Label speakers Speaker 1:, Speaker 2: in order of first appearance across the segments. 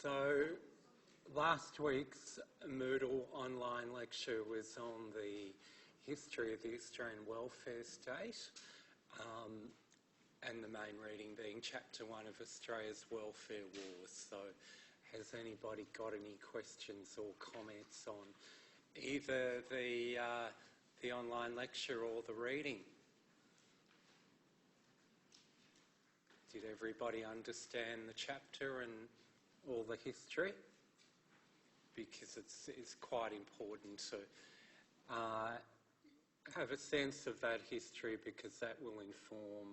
Speaker 1: So last week's Moodle online lecture was on the history of the Australian welfare state, and the main reading being Chapter 1 of Australia's Welfare Wars. So has anybody got any questions or comments on either the online lecture or the reading? Did everybody understand the chapter and all the history? Because it's quite important to have a sense of that history, because that will inform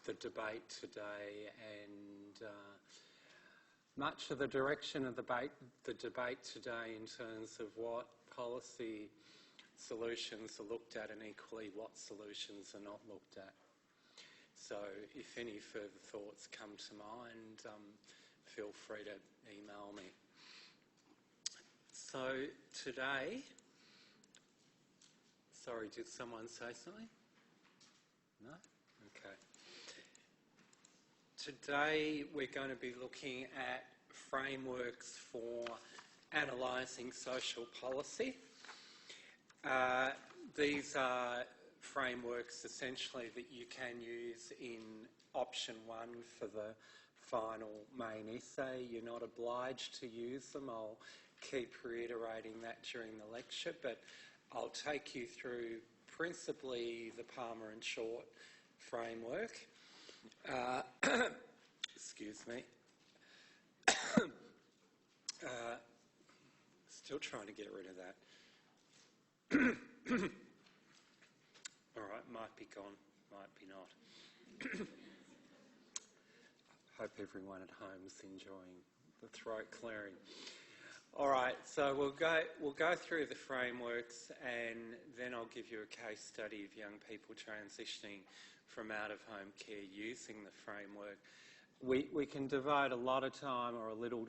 Speaker 1: the debate today, and much of the direction of the debate today in terms of what policy solutions are looked at, and equally what solutions are not looked at. So if any further thoughts come to mind, feel free to email me. So today, sorry, did someone say something? No? Okay. Today we're going to be looking at frameworks for analysing social policy. These are frameworks essentially that you can use in option 1 for the final main essay. You're not obliged to use them. I'll keep reiterating that during the lecture, but I'll take you through principally the Palmer and Short framework. Excuse me. Still trying to get rid of that. All right, might be gone, might be not. Hope everyone at home is enjoying the throat clearing. All right, so we'll go through the frameworks, and then I'll give you a case study of young people transitioning from out-of-home care using the framework. We can devote a lot of time or a little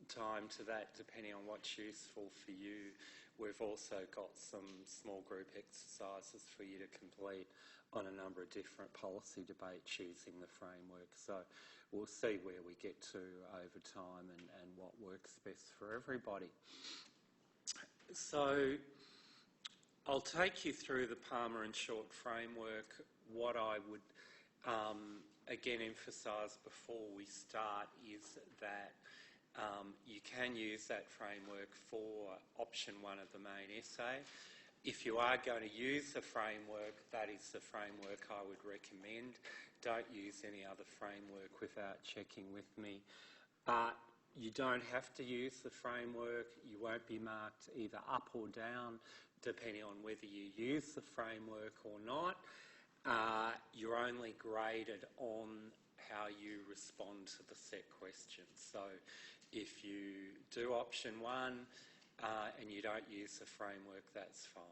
Speaker 1: time to that depending on what's useful for you. We've also got some small group exercises for you to complete on a number of different policy debates using the framework. So we'll see where we get to over time and what works best for everybody. So I'll take you through the Palmer and Short framework. What I would again emphasise before we start is that you can use that framework for option 1 of the main essay. If you are going to use the framework, that is the framework I would recommend. Don't use any other framework without checking with me. But you don't have to use the framework. You won't be marked either up or down depending on whether you use the framework or not. You're only graded on how you respond to the set questions. So if you do option 1 and you don't use the framework, that's fine.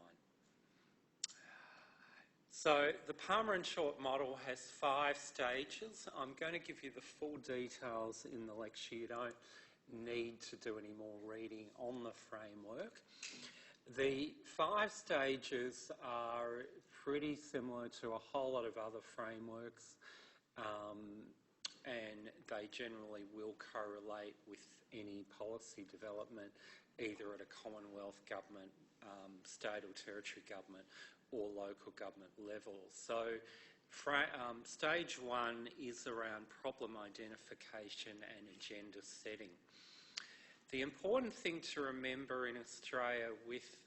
Speaker 1: So the Palmer and Short model has 5 stages. I'm going to give you the full details in the lecture. You don't need to do any more reading on the framework. The 5 stages are pretty similar to a whole lot of other frameworks, and they generally will correlate with any policy development, either at a Commonwealth government, state or territory government, or local government level. So stage 1 is around problem identification and agenda setting. The important thing to remember in Australia with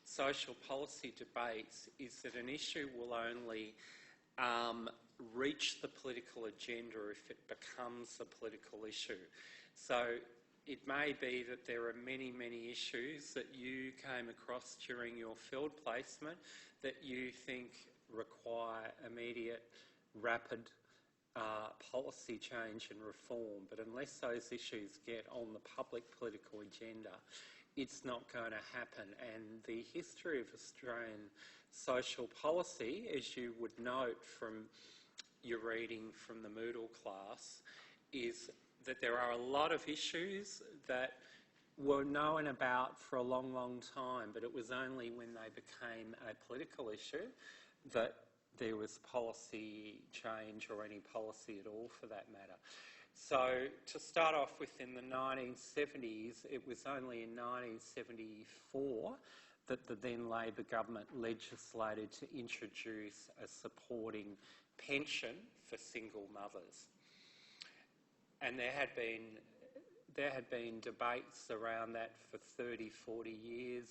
Speaker 1: social policy debates is that an issue will only reach the political agenda if it becomes a political issue. So it may be that there are many, many issues that you came across during your field placement that you think require immediate, rapid policy change and reform, but unless those issues get on the public political agenda, it's not going to happen. And the history of Australian social policy, as you would note from your reading from the Moodle class, is that there are a lot of issues that were known about for a long, long time, but it was only when they became a political issue that there was policy change, or any policy at all for that matter. So to start off with, in the 1970s, it was only in 1974 that the then Labor government legislated to introduce a supporting pension for single mothers. And there had been debates around that for 30, 40 years.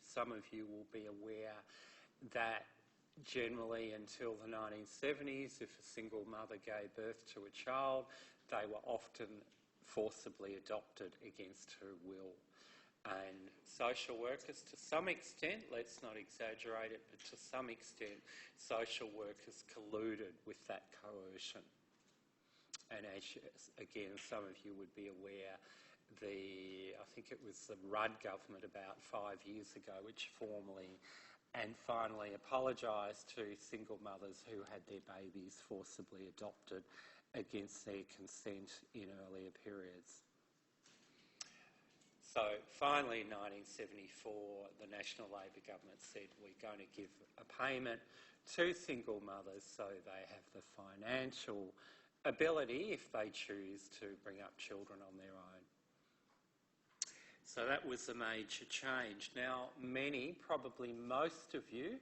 Speaker 1: Some of you will be aware that generally until the 1970s, if a single mother gave birth to a child, they were often forcibly adopted against her will. And social workers, to some extent, let's not exaggerate it, but to some extent, social workers colluded with that coercion. And as, again, some of you would be aware, I think it was the Rudd government about 5 years ago, which formally and finally apologised to single mothers who had their babies forcibly adopted against their consent in earlier periods. So finally in 1974, the National Labor government said we're going to give a payment to single mothers so they have the financial ability, if they choose, to bring up children on their own. So that was a major change. Now, many, probably most of you,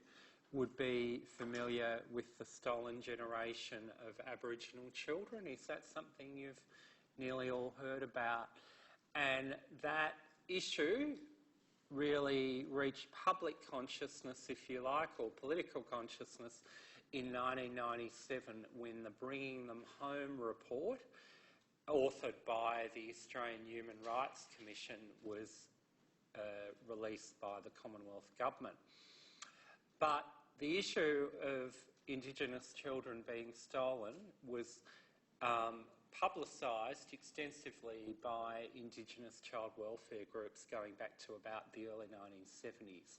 Speaker 1: would be familiar with the stolen generation of Aboriginal children. Is that something you've nearly all heard about? And that issue really reached public consciousness, if you like, or political consciousness in 1997 when the Bringing Them Home report, authored by the Australian Human Rights Commission, was released by the Commonwealth Government. But the issue of Indigenous children being stolen was publicised extensively by Indigenous child welfare groups going back to about the early 1970s.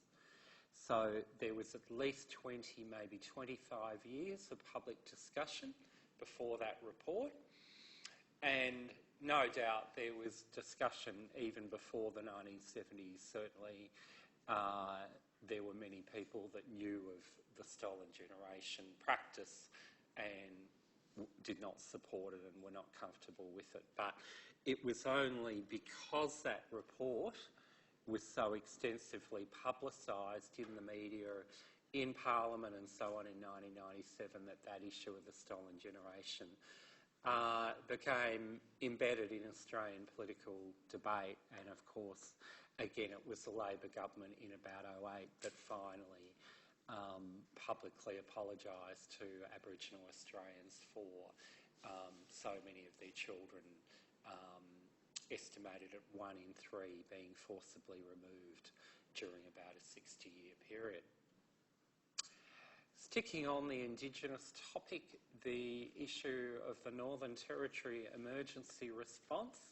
Speaker 1: So there was at least 20, maybe 25 years of public discussion before that report. And no doubt there was discussion even before the 1970s. Certainly there were many people that knew of the stolen generation practice and did not support it and were not comfortable with it. But it was only because that report was so extensively publicised in the media, in Parliament and so on in 1997 that issue of the stolen generation became embedded in Australian political debate. And of course, again, it was the Labor government in about 2008 that finally publicly apologised to Aboriginal Australians for so many of their children, estimated at 1 in 3, being forcibly removed during about a 60-year period. Sticking on the Indigenous topic, the issue of the Northern Territory emergency response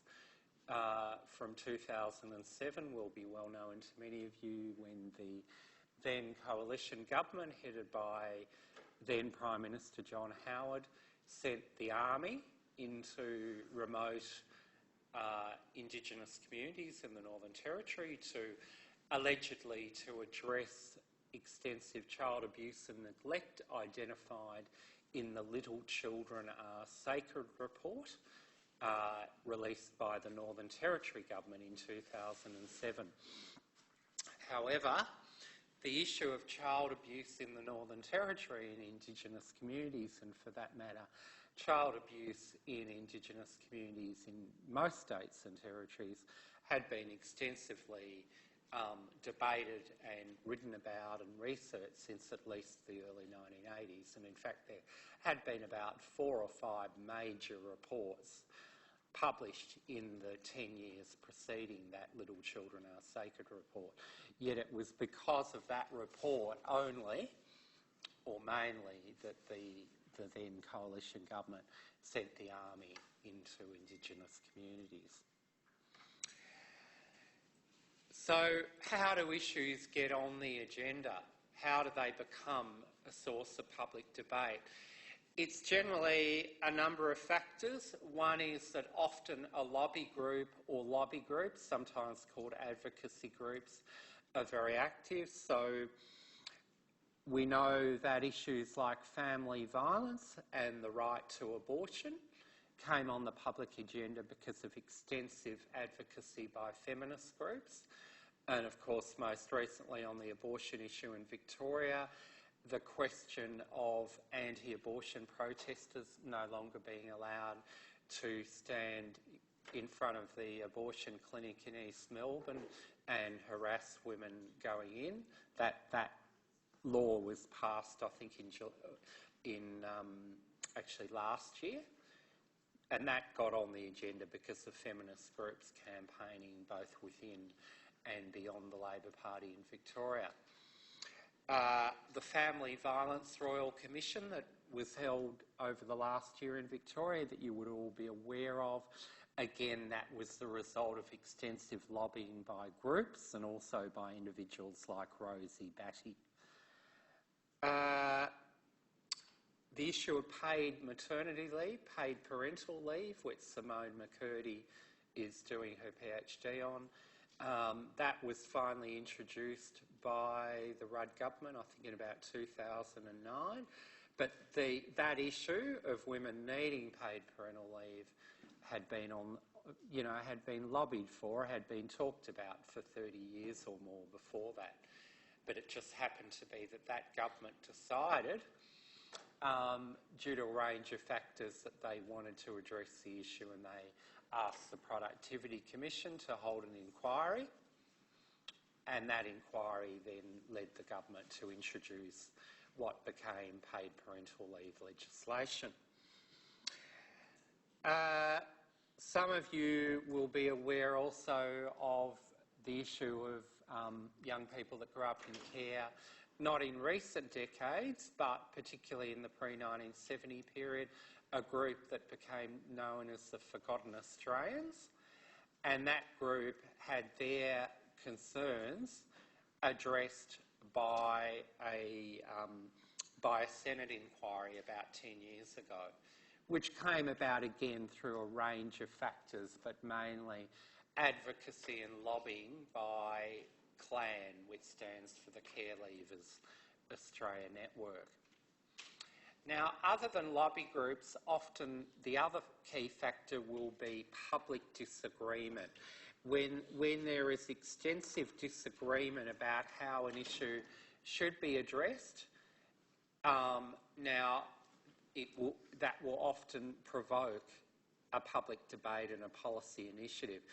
Speaker 1: from 2007 will be well known to many of you, when the then coalition government, headed by then Prime Minister John Howard, sent the army into remote Indigenous communities in the Northern Territory allegedly to address extensive child abuse and neglect identified in the Little Children Are Sacred report, released by the Northern Territory government in 2007. However, the issue of child abuse in the Northern Territory in Indigenous communities, and for that matter, child abuse in Indigenous communities in most states and territories, had been extensively debated and written about and researched since at least the early 1980s. And in fact, there had been about 4 or 5 major reports published in the 10 years preceding that Little Children Are Sacred report. Yet it was because of that report only, or mainly, that the then coalition government sent the army into Indigenous communities. So how do issues get on the agenda? How do they become a source of public debate? It's generally a number of factors. One is that often a lobby group or lobby groups, sometimes called advocacy groups, are very active. So we know that issues like family violence and the right to abortion came on the public agenda because of extensive advocacy by feminist groups, and of course most recently on the abortion issue in Victoria, the question of anti-abortion protesters no longer being allowed to stand in front of the abortion clinic in East Melbourne and harass women going in. That law was passed, I think, actually last year, and that got on the agenda because of feminist groups campaigning both within and beyond the Labor Party in Victoria. The Family Violence Royal Commission that was held over the last year in Victoria that you would all be aware of, again, that was the result of extensive lobbying by groups and also by individuals like Rosie Batty. The issue of paid maternity leave, paid parental leave, which Simone McCurdy is doing her PhD on, that was finally introduced by the Rudd government, I think in about 2009. But that issue of women needing paid parental leave had been had been lobbied for, had been talked about for 30 years or more before that. But it just happened to be that government decided, due to a range of factors, that they wanted to address the issue, and they asked the Productivity Commission to hold an inquiry, and that inquiry then led the government to introduce what became paid parental leave legislation. Some of you will be aware also of the issue of young people that grew up in care, not in recent decades, but particularly in the pre-1970 period, a group that became known as the Forgotten Australians. And that group had their concerns addressed by a Senate inquiry about 10 years ago, which came about again through a range of factors, but mainly advocacy and lobbying by CLAN, which stands for the Care Leavers Australia Network. Now, other than lobby groups, often the other key factor will be public disagreement. When there is extensive disagreement about how an issue should be addressed, that will often provoke a public debate and a policy initiative.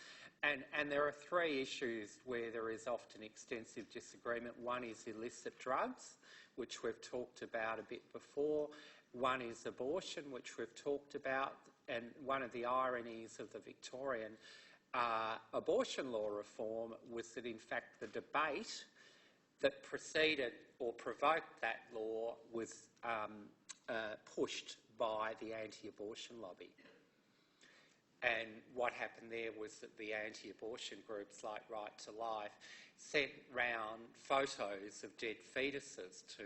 Speaker 1: And there are three issues where there is often extensive disagreement. One is illicit drugs, which we've talked about a bit before. One is abortion, which we've talked about. And one of the ironies of the Victorian abortion law reform was that, in fact, the debate that preceded or provoked that law was pushed by the anti-abortion lobby. And what happened there was that the anti-abortion groups like Right to Life sent round photos of dead fetuses to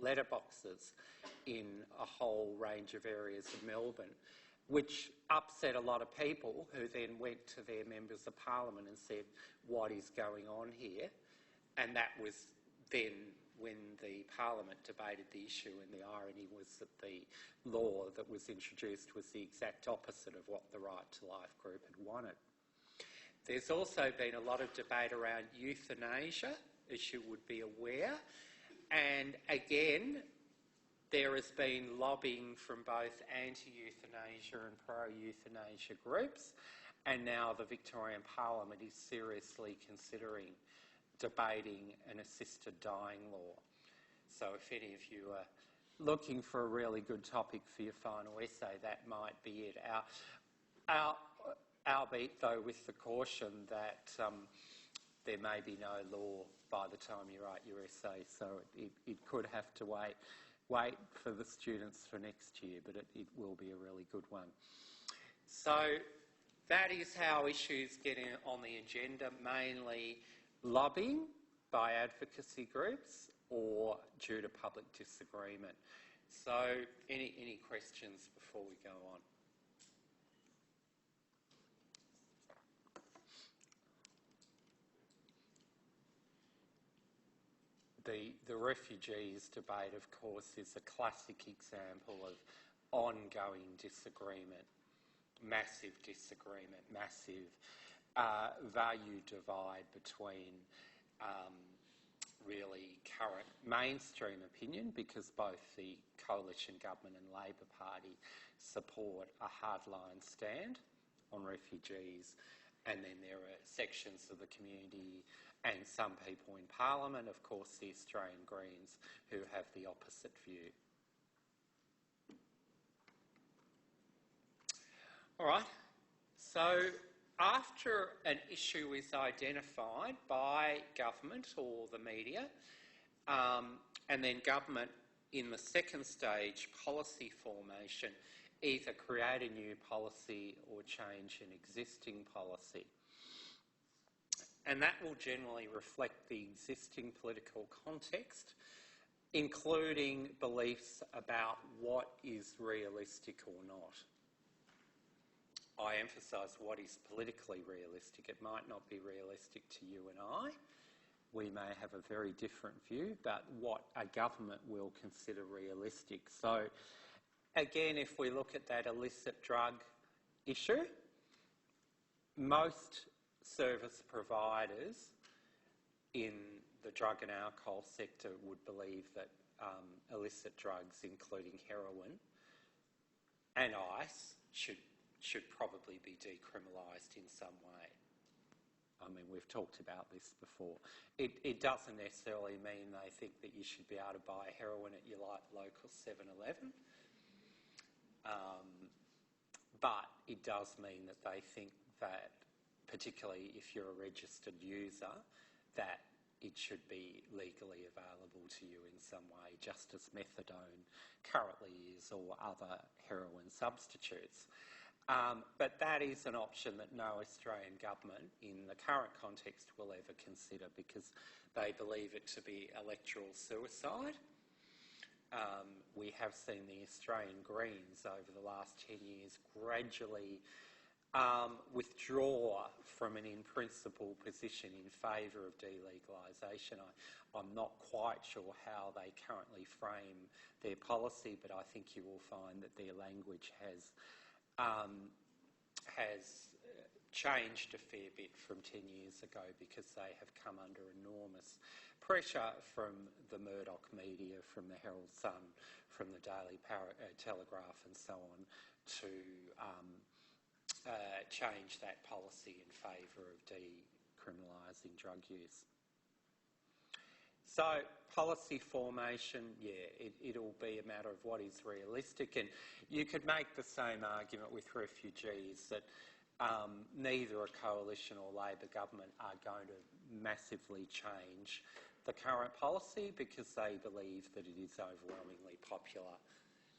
Speaker 1: letterboxes in a whole range of areas of Melbourne, which upset a lot of people who then went to their members of parliament and said, what is going on here? And that was then when the Parliament debated the issue, and the irony was that the law that was introduced was the exact opposite of what the Right to Life group had wanted. There's also been a lot of debate around euthanasia, as you would be aware, and again, there has been lobbying from both anti-euthanasia and pro-euthanasia groups, and now the Victorian Parliament is seriously considering debating an assisted dying law. So if any of you are looking for a really good topic for your final essay, that might be it. Albeit, though, with the caution that there may be no law by the time you write your essay, so it could have to wait for the students for next year, but it will be a really good one. So that is how issues get on the agenda, mainly lobbying by advocacy groups or due to public disagreement. So any questions before we go on? The refugees debate, of course, is a classic example ongoing disagreement, massive value divide between really current mainstream opinion, because both the coalition government and Labor Party support a hardline stand on refugees, and then there are sections of the community and some people in Parliament, of course the Australian Greens, who have the opposite view. All right, so after an issue is identified by government or the media, and then government in the second stage, policy formation, either create a new policy or change an existing policy. And that will generally reflect the existing political context, including beliefs about what is realistic or not. I emphasise what is politically realistic. It might not be realistic to you and I. We may have a very different view, but what a government will consider realistic. So, again, if we look at that illicit drug issue, most service providers in the drug and alcohol sector would believe that illicit drugs, including heroin and ice, should probably be decriminalised in some way. I mean, we've talked about this before. It doesn't necessarily mean they think that you should be able to buy heroin at your local 7-Eleven, but it does mean that they think that, particularly if you're a registered user, that it should be legally available to you in some way, just as methadone currently is, or other heroin substitutes. But that is an option that no Australian government in the current context will ever consider, because they believe it to be electoral suicide. We have seen the Australian Greens over the last 10 years gradually withdraw from an in-principle position in favour of delegalisation. I'm not quite sure how they currently frame their policy, but I think you will find that their language has changed a fair bit from 10 years ago, because they have come under enormous pressure from the Murdoch media, from the Herald Sun, from the Daily Telegraph and so on, to change that policy in favour of decriminalising drug use. So policy formation, it'll be a matter of what is realistic, and you could make the same argument with refugees, that neither a coalition or Labor government are going to massively change the current policy, because they believe that it is overwhelmingly popular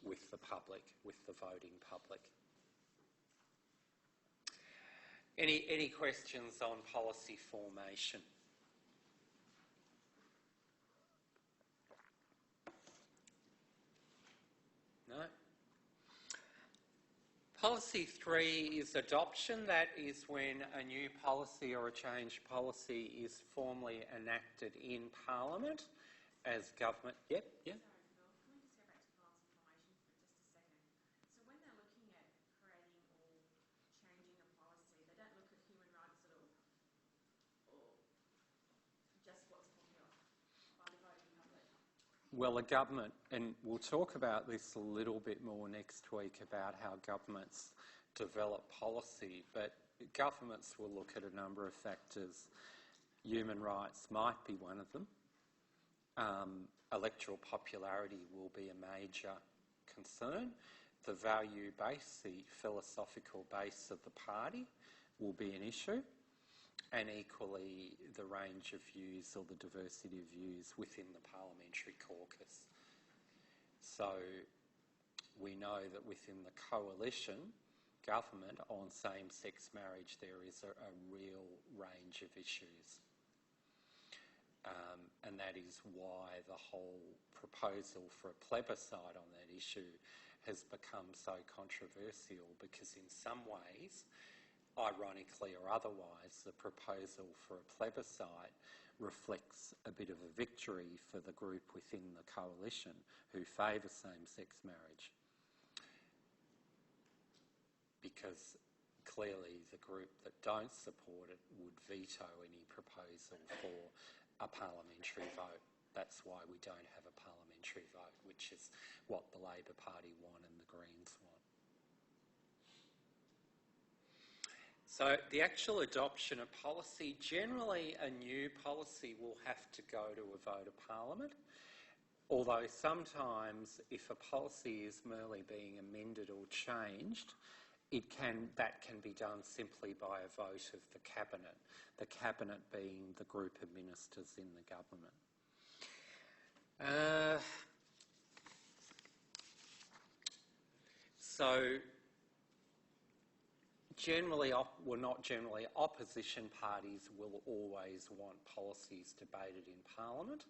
Speaker 1: with the public, with the voting public. Any questions on policy formation? No? Policy 3 is adoption. That is when a new policy or a changed policy is formally enacted in Parliament as government. Yep.
Speaker 2: Sorry, Bill, can we just go back to policy formation for just a second? So when they're looking at creating or changing a policy, they don't look at human rights at all, or just what's popular by the voting public?
Speaker 1: Well, a government, and we'll talk about this a little bit more next week about how governments develop policy, but governments will look at a number of factors. Human rights might be one of them. Electoral popularity will be a major concern. The value base, the philosophical base of the party will be an issue, and equally the range of views or the diversity of views within the parliamentary caucus. So we know that within the coalition government on same-sex marriage there is a real range of issues. And that is why the whole proposal for a plebiscite on that issue has become so controversial, because in some ways, ironically or otherwise, the proposal for a plebiscite reflects a bit of a victory for the group within the coalition who favour same-sex marriage. because clearly the group that don't support it would veto any proposal for a parliamentary vote. That's why we don't have a parliamentary vote, which is what the Labor Party want and the Greens want. So the actual adoption of policy, generally a new policy will have to go to a vote of Parliament, although sometimes if a policy is merely being amended or changed, that can be done simply by a vote of the Cabinet being the group of ministers in the government. So opposition parties will always want policies debated in Parliament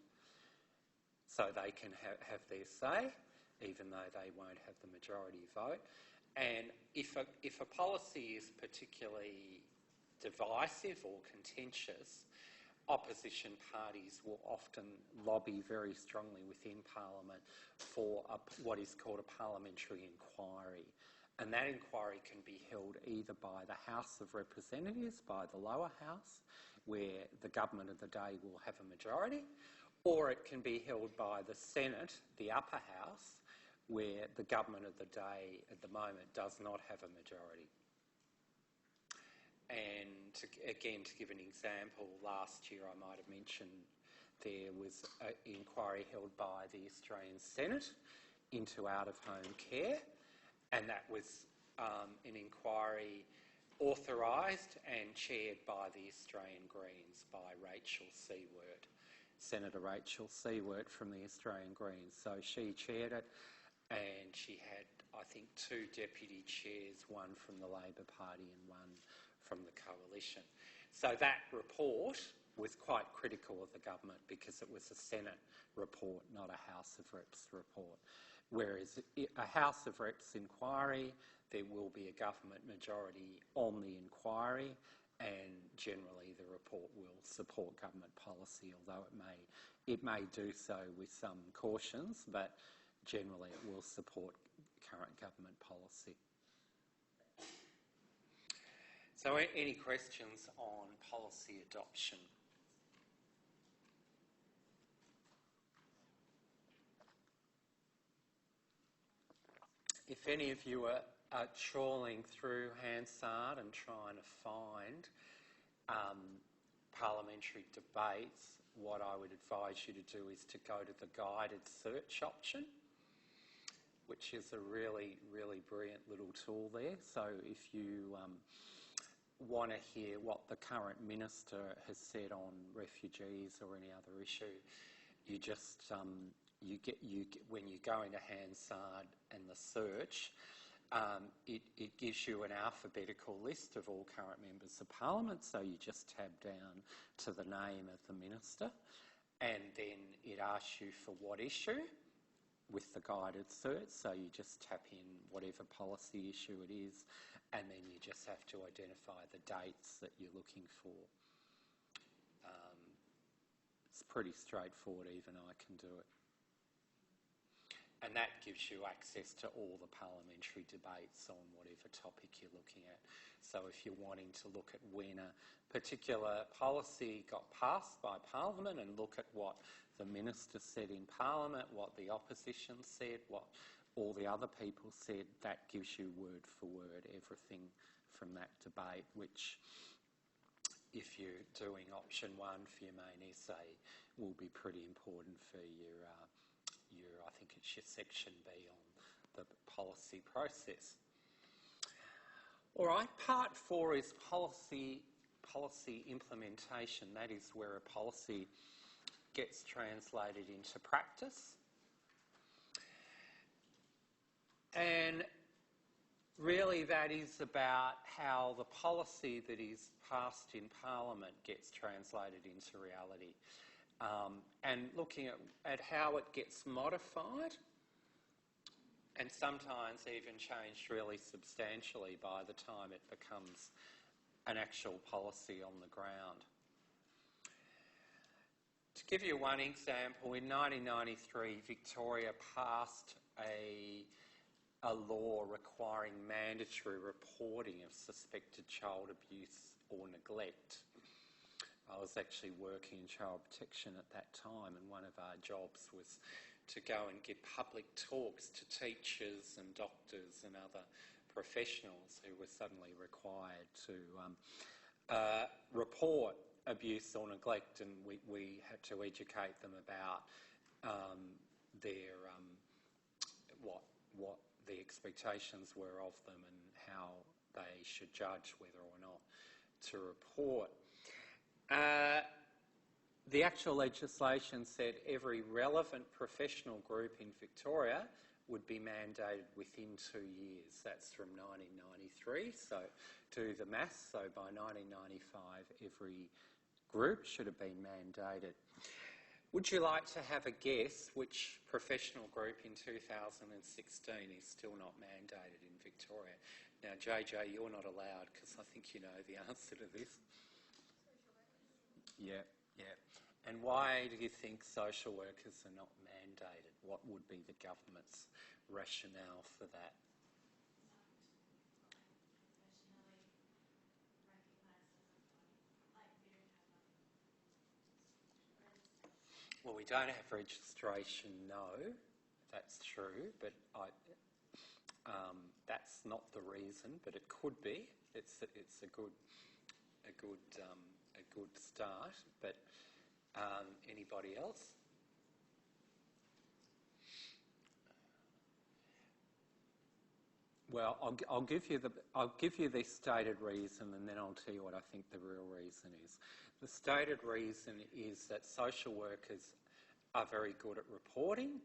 Speaker 1: so they can have their say, even though they won't have the majority vote. And if a policy is particularly divisive or contentious, opposition parties will often lobby very strongly within Parliament for what is called a parliamentary inquiry. And that inquiry can be held either by the House of Representatives, by the lower house, where the government of the day will have a majority, or it can be held by the Senate, the upper house, where the government of the day at the moment does not have a majority. And to give an example, last year I might have mentioned there was an inquiry held by the Australian Senate into out-of-home care, and that was an inquiry authorised and chaired by the Australian Greens, by Senator Rachel Seward from the Australian Greens. So she chaired it, and she had, I think, 2 deputy chairs, one from the Labor Party and one from the Coalition. So that report was quite critical of the government because it was a Senate report, not a House of Reps report. Whereas a House of Reps inquiry, there will be a government majority on the inquiry, and generally the report will support government policy, although it may do so with some cautions, but generally it will support current government policy. So any questions on policy adoption? If any of you are trawling through Hansard and trying to find parliamentary debates, what I would advise you to do is to go to the guided search option, which is a really, really brilliant little tool there. So if you want to hear what the current minister has said on refugees or any other issue, you just when you go into Hansard and the search, it gives you an alphabetical list of all current members of Parliament. So you just tab down to the name of the minister, and then it asks you for what issue with the guided search. So you just tap in whatever policy issue it is, and then you just have to identify the dates that you're looking for. It's pretty straightforward, even I can do it. And that gives you access to all the parliamentary debates on whatever topic you're looking at. So if you're wanting to look at when a particular policy got passed by Parliament and look at what the minister said in Parliament, what the opposition said, what all the other people said, that gives you word for word everything from that debate, which, if you're doing option 1 for your main essay, will be pretty important for your I think it's your section B on the policy process. All right, part 4 is policy implementation. That is where a policy gets translated into practice. And really that is about how the policy that is passed in Parliament gets translated into reality. And looking at how it gets modified and sometimes even changed really substantially by the time it becomes an actual policy on the ground. To give you one example, in 1993, Victoria passed a a law requiring mandatory reporting of suspected child abuse or neglect. I was actually working in child protection at that time, and one of our jobs was to go and give public talks to teachers and doctors and other professionals who were suddenly required to report abuse or neglect, and we had to educate them about their what the expectations were of them and how they should judge whether or not to report. The actual legislation said every relevant professional group in Victoria would be mandated within 2 years. That's from 1993, so do the maths. So by 1995, every group should have been mandated. Would you like to have a guess which professional group in 2016 is still not mandated in Victoria? Now, JJ, you're not allowed because I think you know the answer to this. Yeah. And why do you think social workers are not mandated? What would be the government's rationale for that? Well, we don't have registration, no, that's true, but that's not the reason, but it could be. It's a good start, but anybody else? Well, I'll give you the stated reason, and then I'll tell you what I think the real reason is. The stated reason is that social workers are very good at reporting.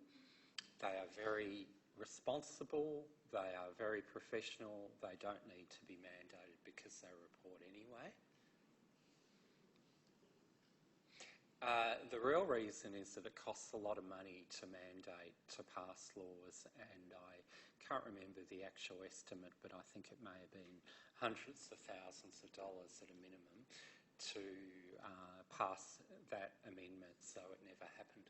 Speaker 1: They are very responsible. They are very professional. They don't need to be mandated because they report anyway. The real reason is that it costs a lot of money to mandate, to pass laws, and I can't remember the actual estimate, but I think it may have been hundreds of thousands of dollars at a minimum to pass that amendment, so it never happened.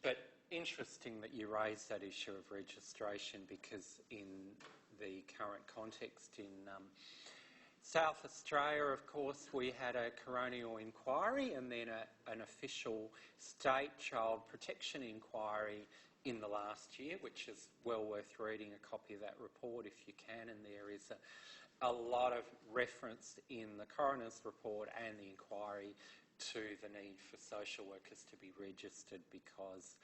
Speaker 1: But interesting that you raised that issue of registration, because in the current context in South Australia, of course, we had a coronial inquiry and then an official state child protection inquiry in the last year, which is well worth reading a copy of that report if you can, and there is a lot of reference in the coroner's report and the inquiry to the need for social workers to be registered, because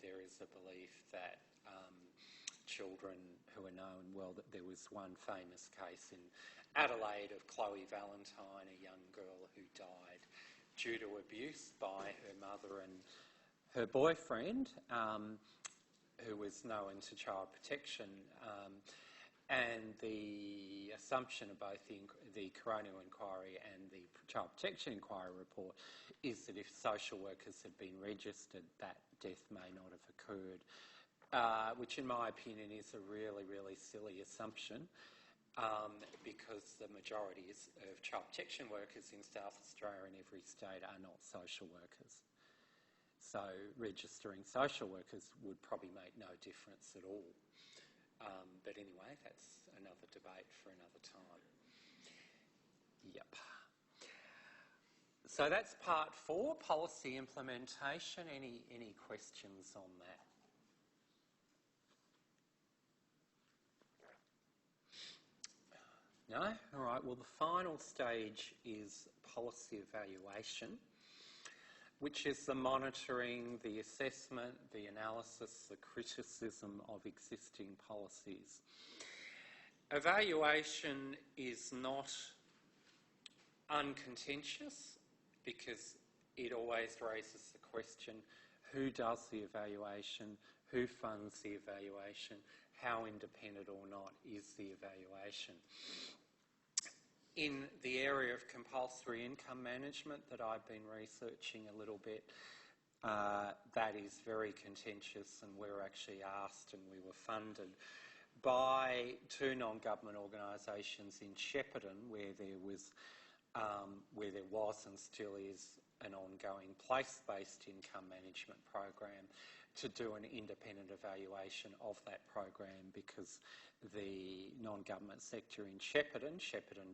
Speaker 1: there is a belief that children who are known well, that there was one famous case in Adelaide of Chloe Valentine, a young girl who died due to abuse by her mother and her boyfriend, who was known to child protection, and the assumption of both the coronial inquiry and the child protection inquiry report is that if social workers had been registered, that death may not have occurred, which in my opinion is a really, really silly assumption, because the majority of child protection workers in South Australia and every state are not social workers. So registering social workers would probably make no difference at all. But anyway, that's another debate for another time. Yep. So that's part 4, policy implementation. Any questions on that? No? All right. Well, the final stage is policy evaluation, which is the monitoring, the assessment, the analysis, the criticism of existing policies. Evaluation is not uncontentious, because it always raises the question, who does the evaluation, who funds the evaluation, how independent or not is the evaluation. In the area of compulsory income management that I've been researching a little bit, that is very contentious, and we were actually asked and we were funded by 2 non-government organisations in Shepparton, where there was and still is an ongoing place-based income management program to do an independent evaluation of that program, because the non-government sector in Shepparton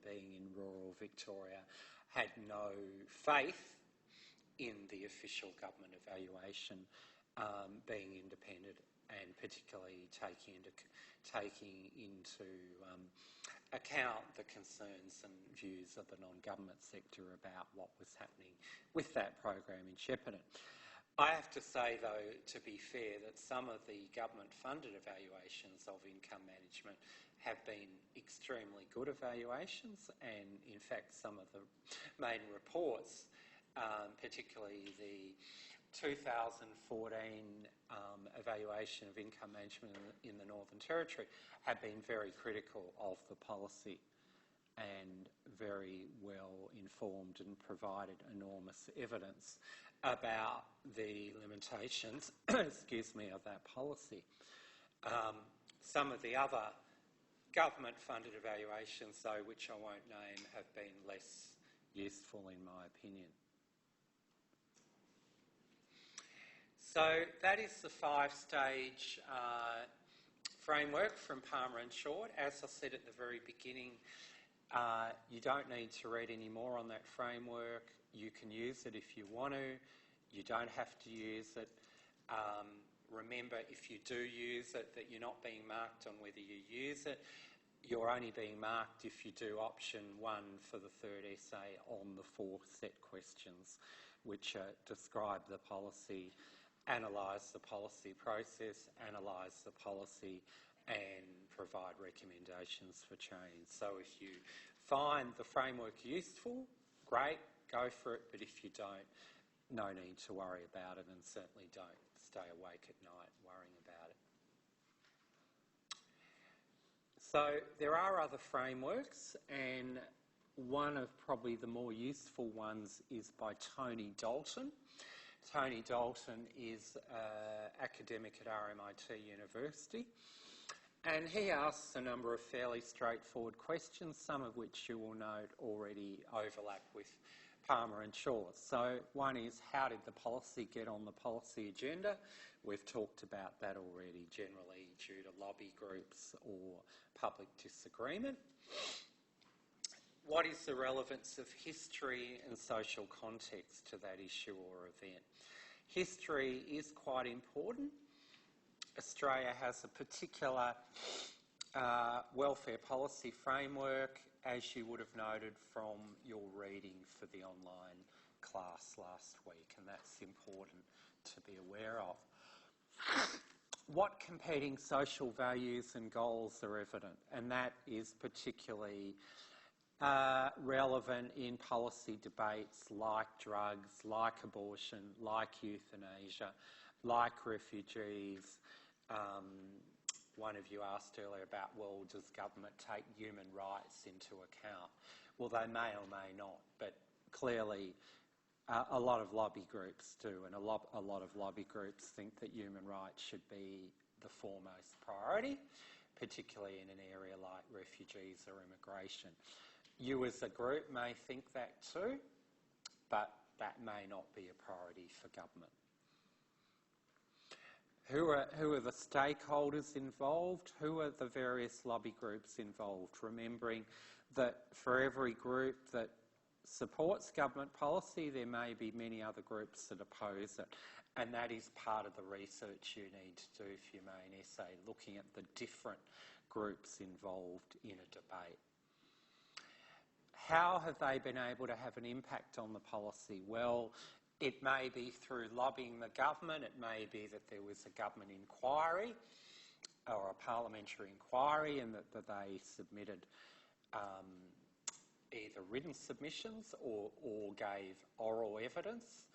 Speaker 1: being in rural Victoria, had no faith in the official government evaluation being independent, and particularly taking into account the concerns and views of the non-government sector about what was happening with that program in Shepparton. I have to say, though, to be fair, that some of the government-funded evaluations of income management have been extremely good evaluations, and in fact some of the main reports, particularly the 2014 evaluation of income management in the Northern Territory, have been very critical of the policy and very well informed and provided enormous evidence about the limitations of that policy. Some of the other government-funded evaluations, though, which I won't name, have been less useful in my opinion. So that is the 5-stage framework from Palmer and Short. As I said at the very beginning, you don't need to read any more on that framework. You can use it if you want to. You don't have to use it. Remember, if you do use it, that you're not being marked on whether you use it. You're only being marked if you do option 1 for the third essay on the 4 set questions, which describe the policy, analyse the policy process, analyse the policy, and provide recommendations for change. So if you find the framework useful, great, go for it, but if you don't, no need to worry about it, and certainly don't stay awake at night worrying about it. So there are other frameworks, and one of probably the more useful ones is by Tony Dalton. Tony Dalton is an academic at RMIT University, and he asks a number of fairly straightforward questions, some of which you will note already overlap with Palmer and Short. So one is, how did the policy get on the policy agenda? We've talked about that already, generally due to lobby groups or public disagreement. What is the relevance of history and social context to that issue or event? History is quite important. Australia has a particular welfare policy framework, as you would have noted from your reading for the online class last week, and that's important to be aware of. What competing social values and goals are evident? And that is particularly relevant in policy debates like drugs, like abortion, like euthanasia, like refugees. One of you asked earlier about, well, does government take human rights into account? Well, they may or may not, but clearly a lot of lobby groups do, and a lot of lobby groups think that human rights should be the foremost priority, particularly in an area like refugees or immigration. You as a group may think that too, but that may not be a priority for government. Who are the stakeholders involved? Who are the various lobby groups involved? Remembering that for every group that supports government policy, there may be many other groups that oppose it. And that is part of the research you need to do if you may an essay, looking at the different groups involved in a debate. How have they been able to have an impact on the policy? Well, it may be through lobbying the government. It may be that there was a government inquiry or a parliamentary inquiry, and that they submitted either written submissions or gave oral evidence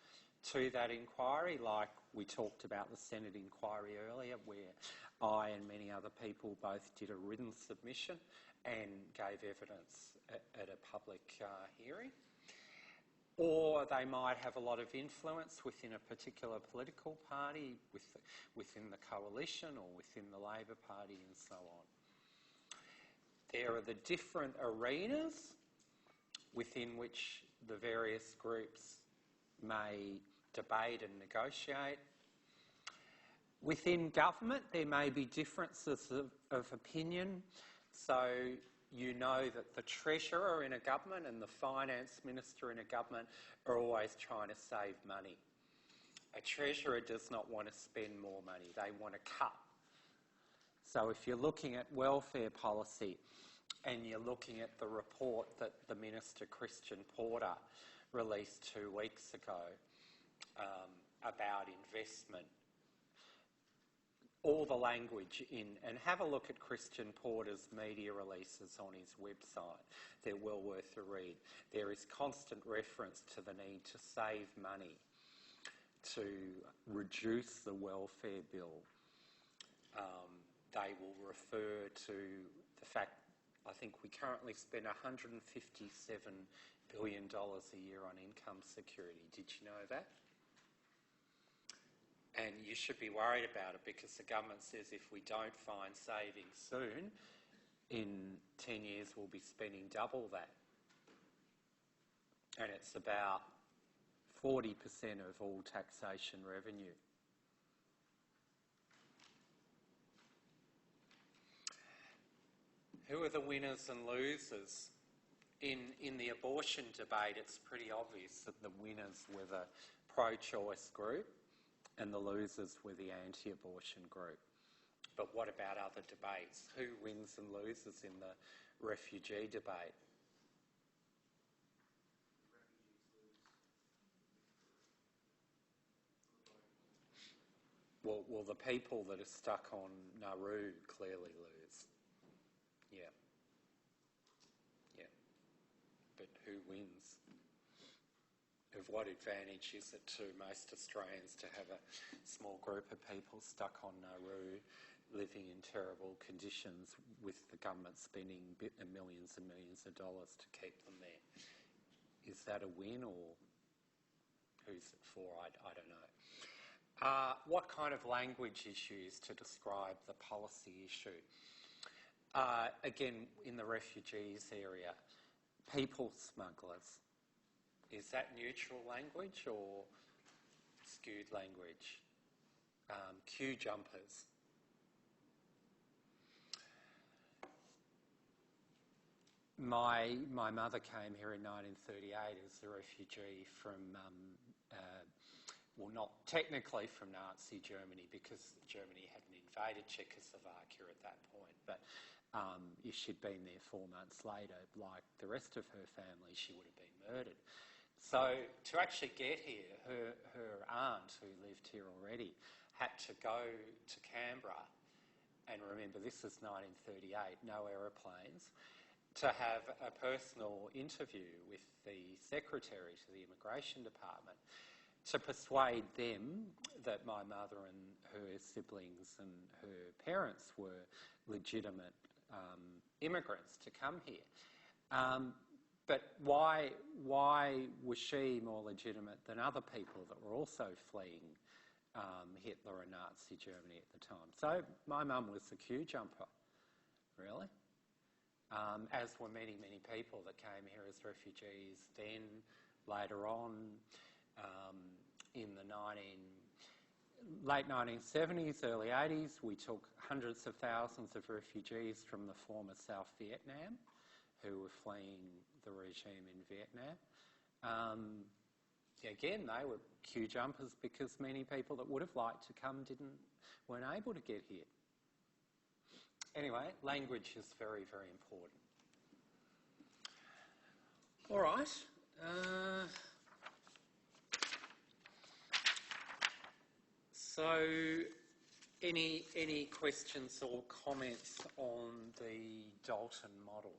Speaker 1: to that inquiry, like we talked about the Senate inquiry earlier, where I and many other people both did a written submission and gave evidence at a public hearing. Or they might have a lot of influence within a particular political party, within the coalition or within the Labor Party and so on. There are the different arenas within which the various groups may debate and negotiate. Within government, there may be differences of opinion. So you know that the treasurer in a government and the finance minister in a government are always trying to save money. A treasurer does not want to spend more money. They want to cut. So if you're looking at welfare policy and you're looking at the report that the Minister, Christian Porter, released 2 weeks ago about investment, all the language in, and have a look at Christian Porter's media releases on his website. They're well worth a read. There is constant reference to the need to save money, to reduce the welfare bill. They will refer to the fact, I think we currently spend $157 billion a year on income security. Did you know that? And you should be worried about it because the government says if we don't find savings soon, in 10 years we'll be spending double that. And it's about 40% of all taxation revenue. Who are the winners and losers? In the abortion debate, it's pretty obvious that the winners were the pro-choice group and the losers were the anti-abortion group. But what about other debates? Who wins and loses in the refugee debate? Well, the people that are stuck on Nauru clearly lose. Yeah. Yeah. But who wins? Of what advantage is it to most Australians to have a small group of people stuck on Nauru living in terrible conditions with the government spending millions and millions of dollars to keep them there? Is that a win or who's it for? I don't know. What kind of language is used to describe the policy issue? Again, in the refugees area, people smugglers. Is that neutral language or skewed language? Queue jumpers. My mother came here in 1938 as a refugee from, well, not technically from Nazi Germany because Germany hadn't invaded Czechoslovakia at that point, but if she'd been there 4 months later, like the rest of her family, she would have been murdered. So to actually get here, her aunt, who lived here already, had to go to Canberra, and remember this is 1938, no aeroplanes, to have a personal interview with the secretary to the immigration department to persuade them that my mother and her siblings and her parents were legitimate immigrants to come here. But why was she more legitimate than other people that were also fleeing Hitler and Nazi Germany at the time? So my mum was a queue jumper, really, as were many, many people that came here as refugees then, later on, in the late 1970s, early 80s, we took hundreds of thousands of refugees from the former South Vietnam who were fleeing the regime in Vietnam. Again, they were queue jumpers because many people that would have liked to come weren't able to get here. Anyway, language is very, very important. All right. So, any questions or comments on the Dalton model?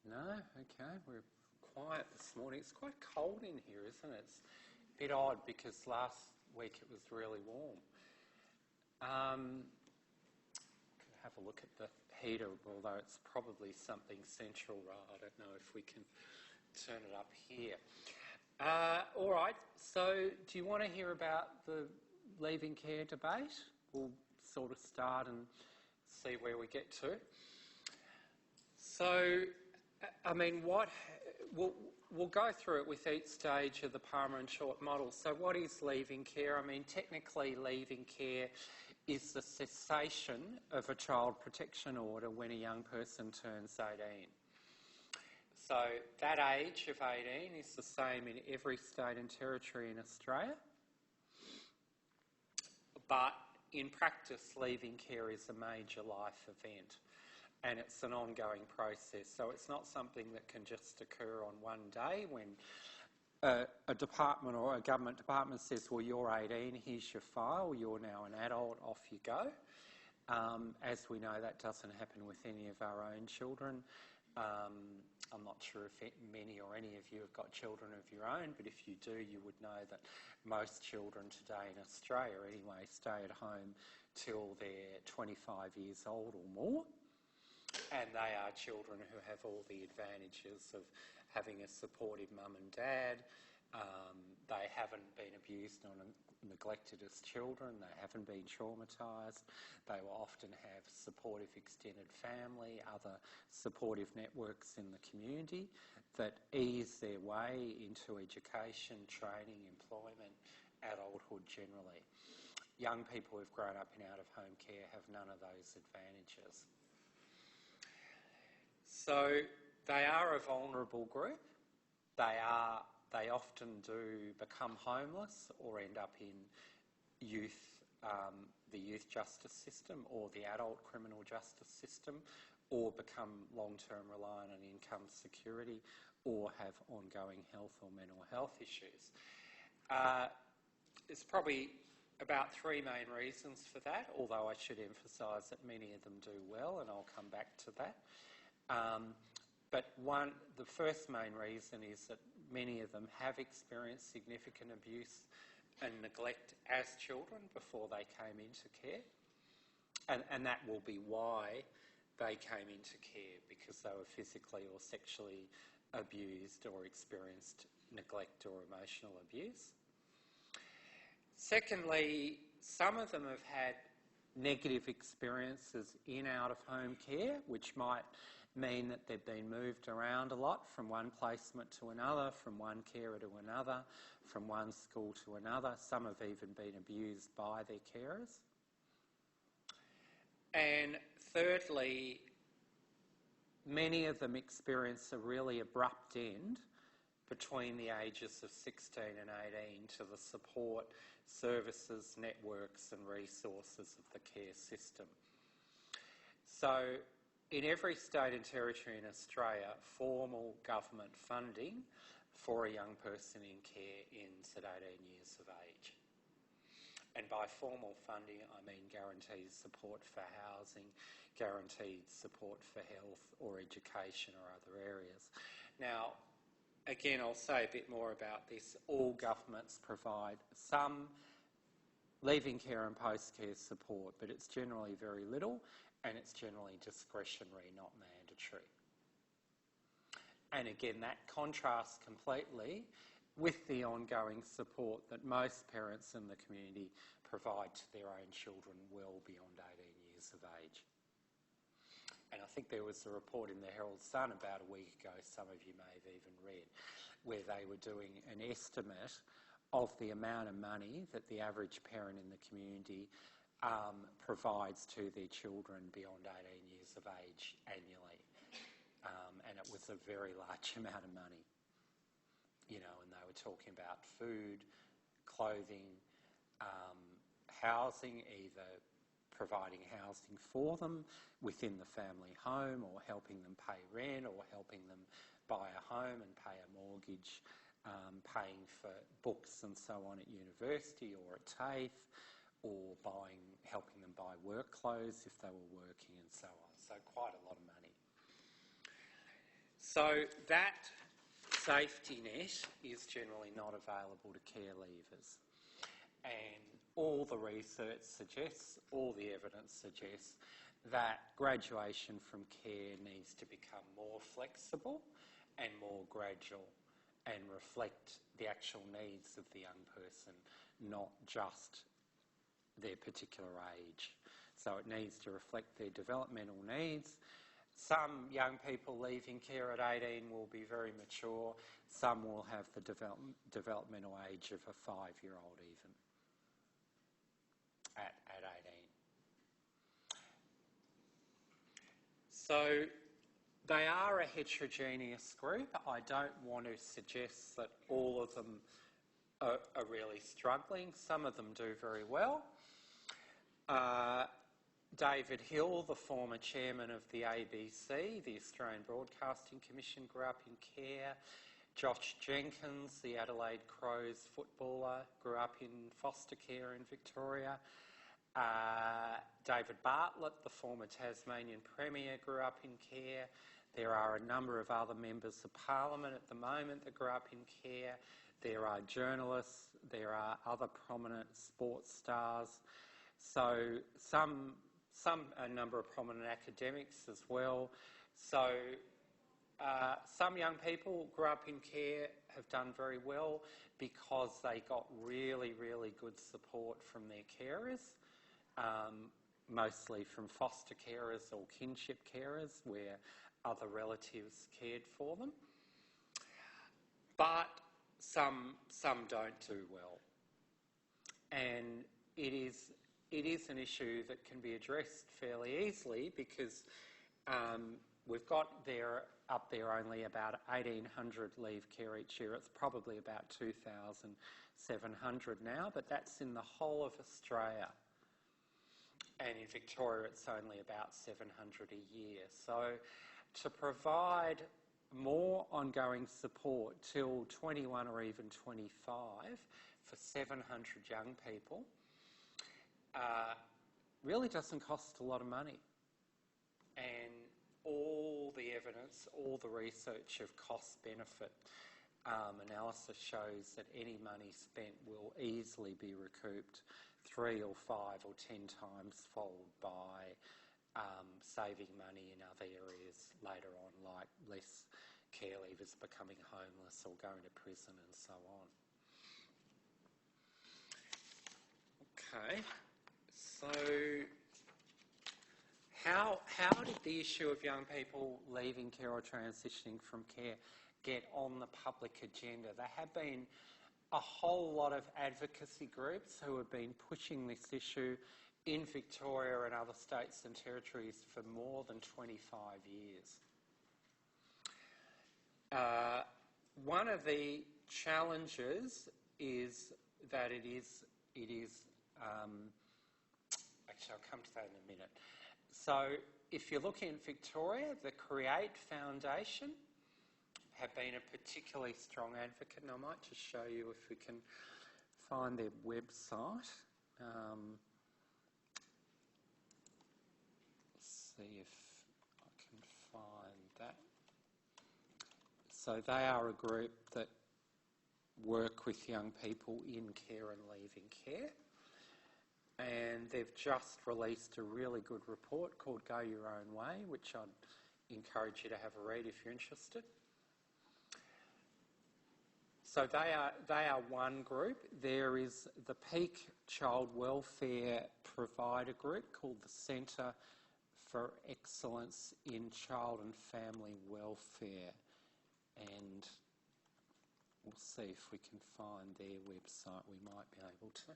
Speaker 1: No? Okay, we're quiet this morning. It's quite cold in here, isn't it? It's a bit odd because last week it was really warm. Have a look at the heater, although it's probably something central, right? I don't know if we can turn it up here. All right, so do you want to hear about the leaving care debate? We'll sort of start and see where we get to. So, I mean, we'll go through it with each stage of the Palmer and Short model. So what is leaving care? I mean, technically leaving care is the cessation of a child protection order when a young person turns 18. So that age of 18 is the same in every state and territory in Australia. But in practice, leaving care is a major life event and it's an ongoing process. So it's not something that can just occur on one day when a department or a government department says, well, you're 18, here's your file, you're now an adult, off you go. As we know, that doesn't happen with any of our own children. I'm not sure if many or any of you have got children of your own, but if you do, you would know that most children today in Australia anyway stay at home till they're 25 years old or more, and they are children who have all the advantages of having a supportive mum and dad. They haven't been abused or neglected as children. They haven't been traumatised. They will often have supportive extended family, other supportive networks in the community that ease their way into education, training, employment, adulthood generally. Young people who've grown up in out-of-home care have none of those advantages. So they are a vulnerable group. They often do become homeless or end up in the youth justice system or the adult criminal justice system, or become long-term reliant on income security, or have ongoing health or mental health issues. There's probably about three main reasons for that, although I should emphasise that many of them do well, and I'll come back to that. But the first main reason is that many of them have experienced significant abuse and neglect as children before they came into care. And that will be why they came into care, because they were physically or sexually abused or experienced neglect or emotional abuse. Secondly, some of them have had negative experiences in out-of-home care, which might mean that they've been moved around a lot from one placement to another, from one carer to another, from one school to another. Some have even been abused by their carers. And thirdly, many of them experience a really abrupt end between the ages of 16 and 18 to the support, services, networks and resources of the care system. So in every state and territory in Australia, formal government funding for a young person in care ends at 18 years of age. And by formal funding, I mean guaranteed support for housing, guaranteed support for health or education or other areas. Now, again, I'll say a bit more about this. All governments provide some leaving care and post-care support, but it's generally very little, and it's generally discretionary, not mandatory. And again, that contrasts completely with the ongoing support that most parents in the community provide to their own children well beyond 18 years of age. And I think there was a report in the Herald Sun about a week ago, some of you may have even read, where they were doing an estimate of the amount of money that the average parent in the community provides to their children beyond 18 years of age annually. And it was a very large amount of money. You know, and they were talking about food, clothing, housing, either providing housing for them within the family home or helping them pay rent or helping them buy a home and pay a mortgage, paying for books and so on at university or at TAFE, or helping them buy work clothes if they were working and so on. So quite a lot of money. So that safety net is generally not available to care leavers. And all the research suggests, all the evidence suggests, that graduation from care needs to become more flexible and more gradual and reflect the actual needs of the young person, not just their particular age. So it needs to reflect their developmental needs. Some young people leaving care at 18 will be very mature. Some will have the developmental age of a 5-year-old even at 18. So they are a heterogeneous group. I don't want to suggest that all of them are really struggling. Some of them do very well. David Hill, the former chairman of the ABC, the Australian Broadcasting Commission, grew up in care. Josh Jenkins, the Adelaide Crows footballer, grew up in foster care in Victoria. David Bartlett, the former Tasmanian Premier, grew up in care. There are a number of other members of Parliament at the moment that grew up in care. There are journalists, there are other prominent sports stars. So a number of prominent academics as well. So some young people grew up in care, have done very well because they got really, really good support from their carers, mostly from foster carers or kinship carers where other relatives cared for them. But some don't do well. And it is an issue that can be addressed fairly easily because we've got up there only about 1,800 leave care each year. It's probably about 2,700 now, but that's in the whole of Australia. And in Victoria, it's only about 700 a year. So to provide more ongoing support till 21 or even 25 for 700 young people really doesn't cost a lot of money. And all the evidence, all the research of cost-benefit analysis shows that any money spent will easily be recouped 3 or 5 or 10 times fold by saving money in other areas later on, like less care leavers becoming homeless or going to prison and so on. Okay, so how did the issue of young people leaving care or transitioning from care get on the public agenda? There have been a whole lot of advocacy groups who have been pushing this issue in Victoria and other states and territories for more than 25 years. One of the challenges is that it is actually I'll come to that in a minute. So if you're looking at Victoria, the Create Foundation have been a particularly strong advocate, and I might just show you if we can find their website. See if I can find that. So they are a group that work with young people in care and leaving care. And they've just released a really good report called Go Your Own Way, which I'd encourage you to have a read if you're interested. So they are one group. There is the Peak Child Welfare Provider Group called the Centre for Excellence in Child and Family Welfare. And we'll see if we can find their website. We might be able to.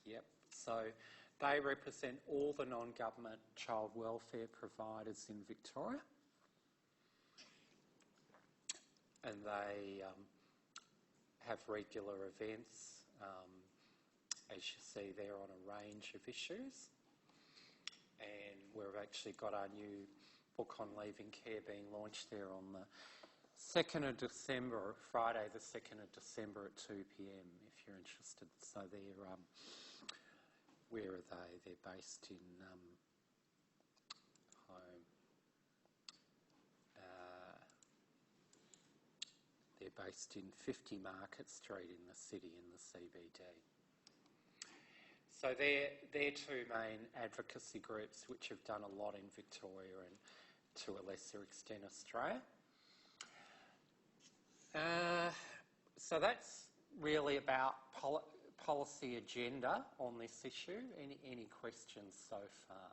Speaker 1: Yep. So they represent all the non-government child welfare providers in Victoria. And they have regular events, as you see there, on a range of issues. And we've actually got our new book on leaving care being launched there on the 2nd of December, Friday the 2nd of December at 2 p.m, if you're interested. So they're, where are they? They're based in home. They're based in 50 Market Street in the city, in the CBD. So they're two main advocacy groups which have done a lot in Victoria and to a lesser extent Australia. So that's really about policy agenda on this issue? Any questions so far?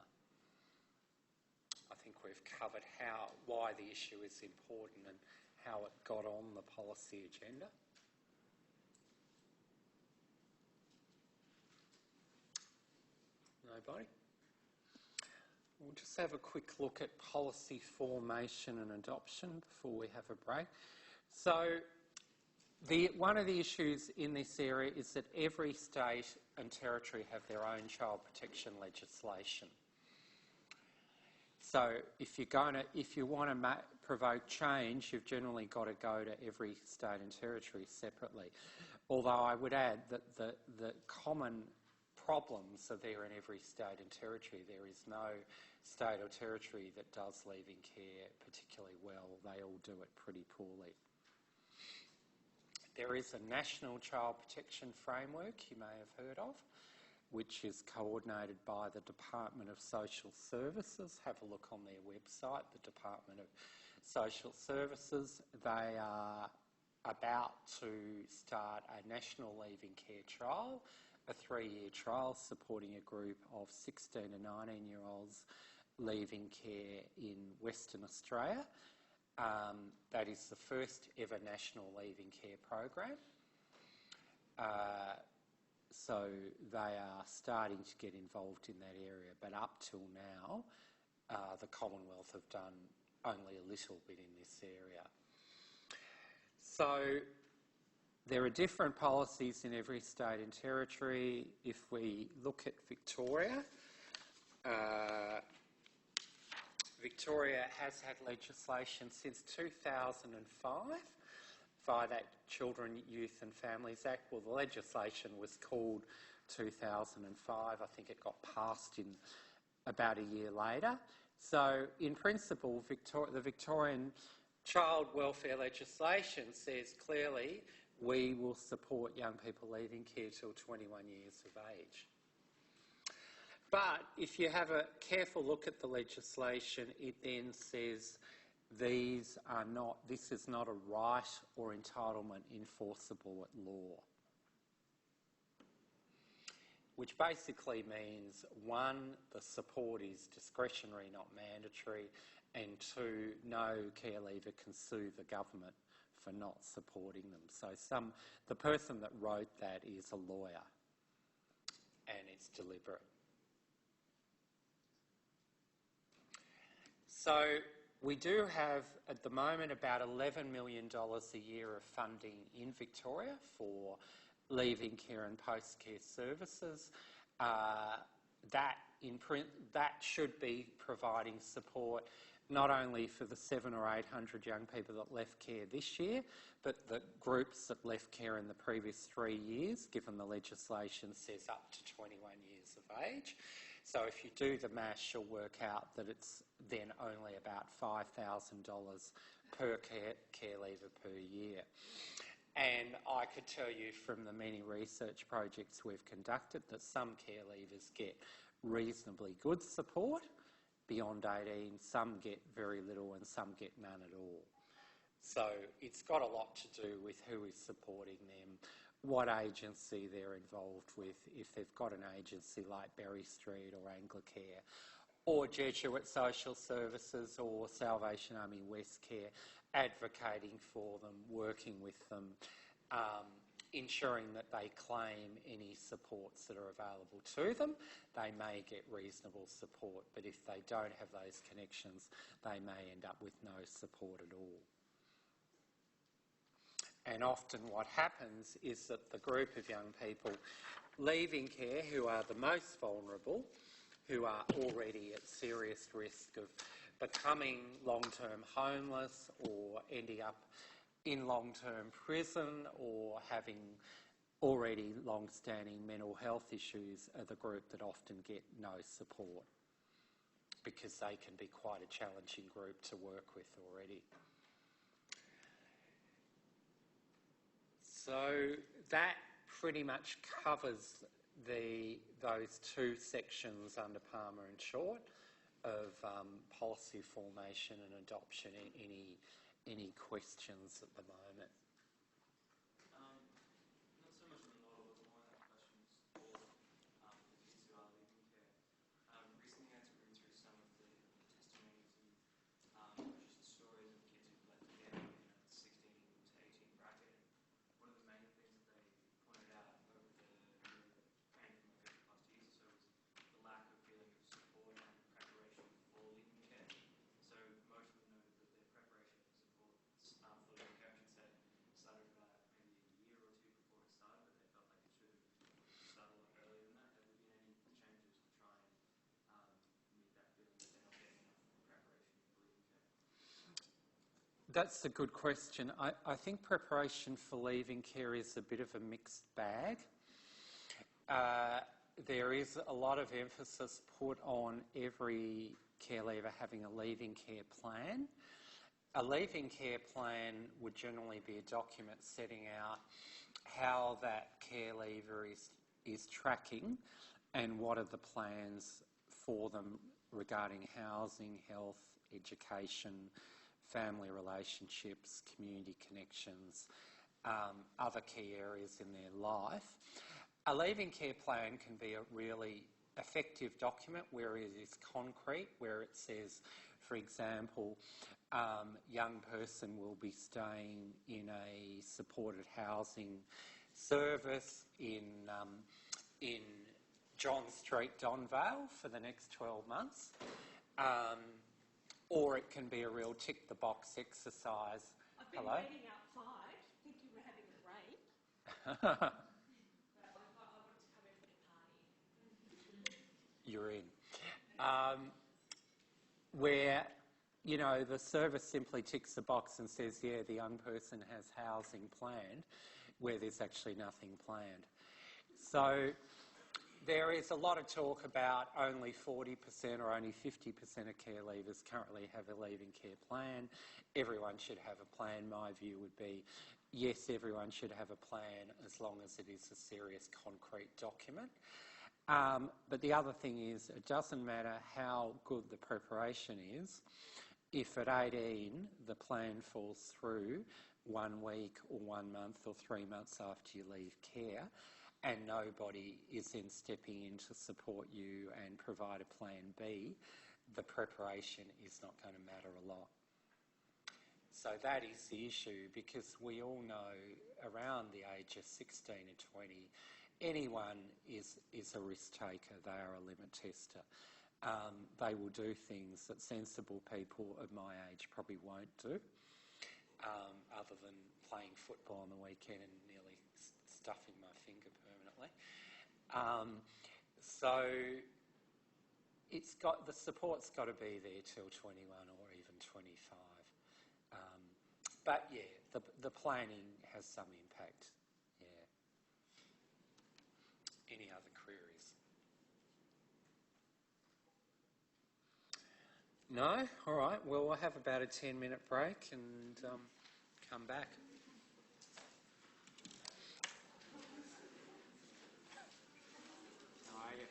Speaker 1: I think we've covered why the issue is important and how it got on the policy agenda. Nobody? We'll just have a quick look at policy formation and adoption before we have a break. So, one of the issues in this area is that every state and territory have their own child protection legislation. So, if you want to provoke change, you've generally got to go to every state and territory separately. Although I would add that the common problems are there in every state and territory. There is no state or territory that does leaving care particularly well. They all do it pretty poorly. There is a national child protection framework you may have heard of, which is coordinated by the Department of Social Services. Have a look on their website, the Department of Social Services. They are about to start a national leaving care trial, a 3-year trial supporting a group of 16 to 19-year-olds leaving care in Western Australia. That is the first ever national leaving care program. So they are starting to get involved in that area, but up till now, the Commonwealth have done only a little bit in this area. So there are different policies in every state and territory. If we look at Victoria, Victoria has had legislation since 2005 via that Children, Youth and Families Act. Well, the legislation was called 2005. I think it got passed in about a year later. So, in principle, the Victorian child welfare legislation says clearly we will support young people leaving care till 21 years of age. But if you have a careful look at the legislation, it then says this is not a right or entitlement enforceable at law. Which basically means, 1, the support is discretionary, not mandatory, and 2, no care leaver can sue the government for not supporting them. So the person that wrote that is a lawyer, and it's deliberate. So we do have, at the moment, about $11 million a year of funding in Victoria for leaving care and post-care services. That should be providing support not only for the 700 or 800 young people that left care this year, but the groups that left care in the previous 3 years, given the legislation says up to 21 years of age. So if you do the maths, you'll work out that it's then only about $5,000 per care leaver per year. And I could tell you from the many research projects we've conducted that some care leavers get reasonably good support beyond 18, some get very little and some get none at all. So it's got a lot to do with who is supporting them, what agency they're involved with, if they've got an agency like Berry Street or Anglicare or Jesuit Social Services or Salvation Army Westcare, advocating for them, working with them, ensuring that they claim any supports that are available to them. They may get reasonable support, but if they don't have those connections, they may end up with no support at all. And often what happens is that the group of young people leaving care who are the most vulnerable, who are already at serious risk of becoming long-term homeless or ending up in long-term prison or having already long-standing mental health issues, are the group that often get no support because they can be quite a challenging group to work with already. So that pretty much covers those 2 sections under Palmer and Short of policy formation and adoption. Any questions at the moment?
Speaker 3: Not so much on the model, but more on that
Speaker 1: That's a good question. I think preparation for leaving care is a bit of a mixed bag. There is a lot of emphasis put on every care leaver having a leaving care plan. A leaving care plan would generally be a document setting out how that care leaver is tracking and what are the plans for them regarding housing, health, education, family relationships, community connections, other key areas in their life. A leaving care plan can be a really effective document where it is concrete, where it says, for example, young person will be staying in a supported housing service in John Street, Donvale for the next 12 months. Or it can be a real tick-the-box exercise.
Speaker 2: I've been
Speaker 1: Hello?
Speaker 2: waiting outside, thinking we're having a break. But I wanted to come in for the party.
Speaker 1: You're in. Where, you know, the service simply ticks the box and says, yeah, the young person has housing planned, where there's actually nothing planned. So there is a lot of talk about only 40% or only 50% of care leavers currently have a leaving care plan. Everyone should have a plan. My view would be, yes, everyone should have a plan as long as it is a serious, concrete document. But the other thing is, it doesn't matter how good the preparation is, if at 18 the plan falls through 1 week or 1 month or 3 months after you leave care, and nobody is then stepping in to support you and provide a plan B, the preparation is not going to matter a lot. So that is the issue, because we all know around the age of 16 or 20, anyone is a risk taker. They are a limit tester. They will do things that sensible people of my age probably won't do, other than playing football on the weekend and nearly stuffing my finger permanently. So the support's got to be there till 21 or even 25. But yeah, the planning has some impact. Yeah. Any other queries? No? All right. Well, we'll have about a 10-minute break and come back. How are you?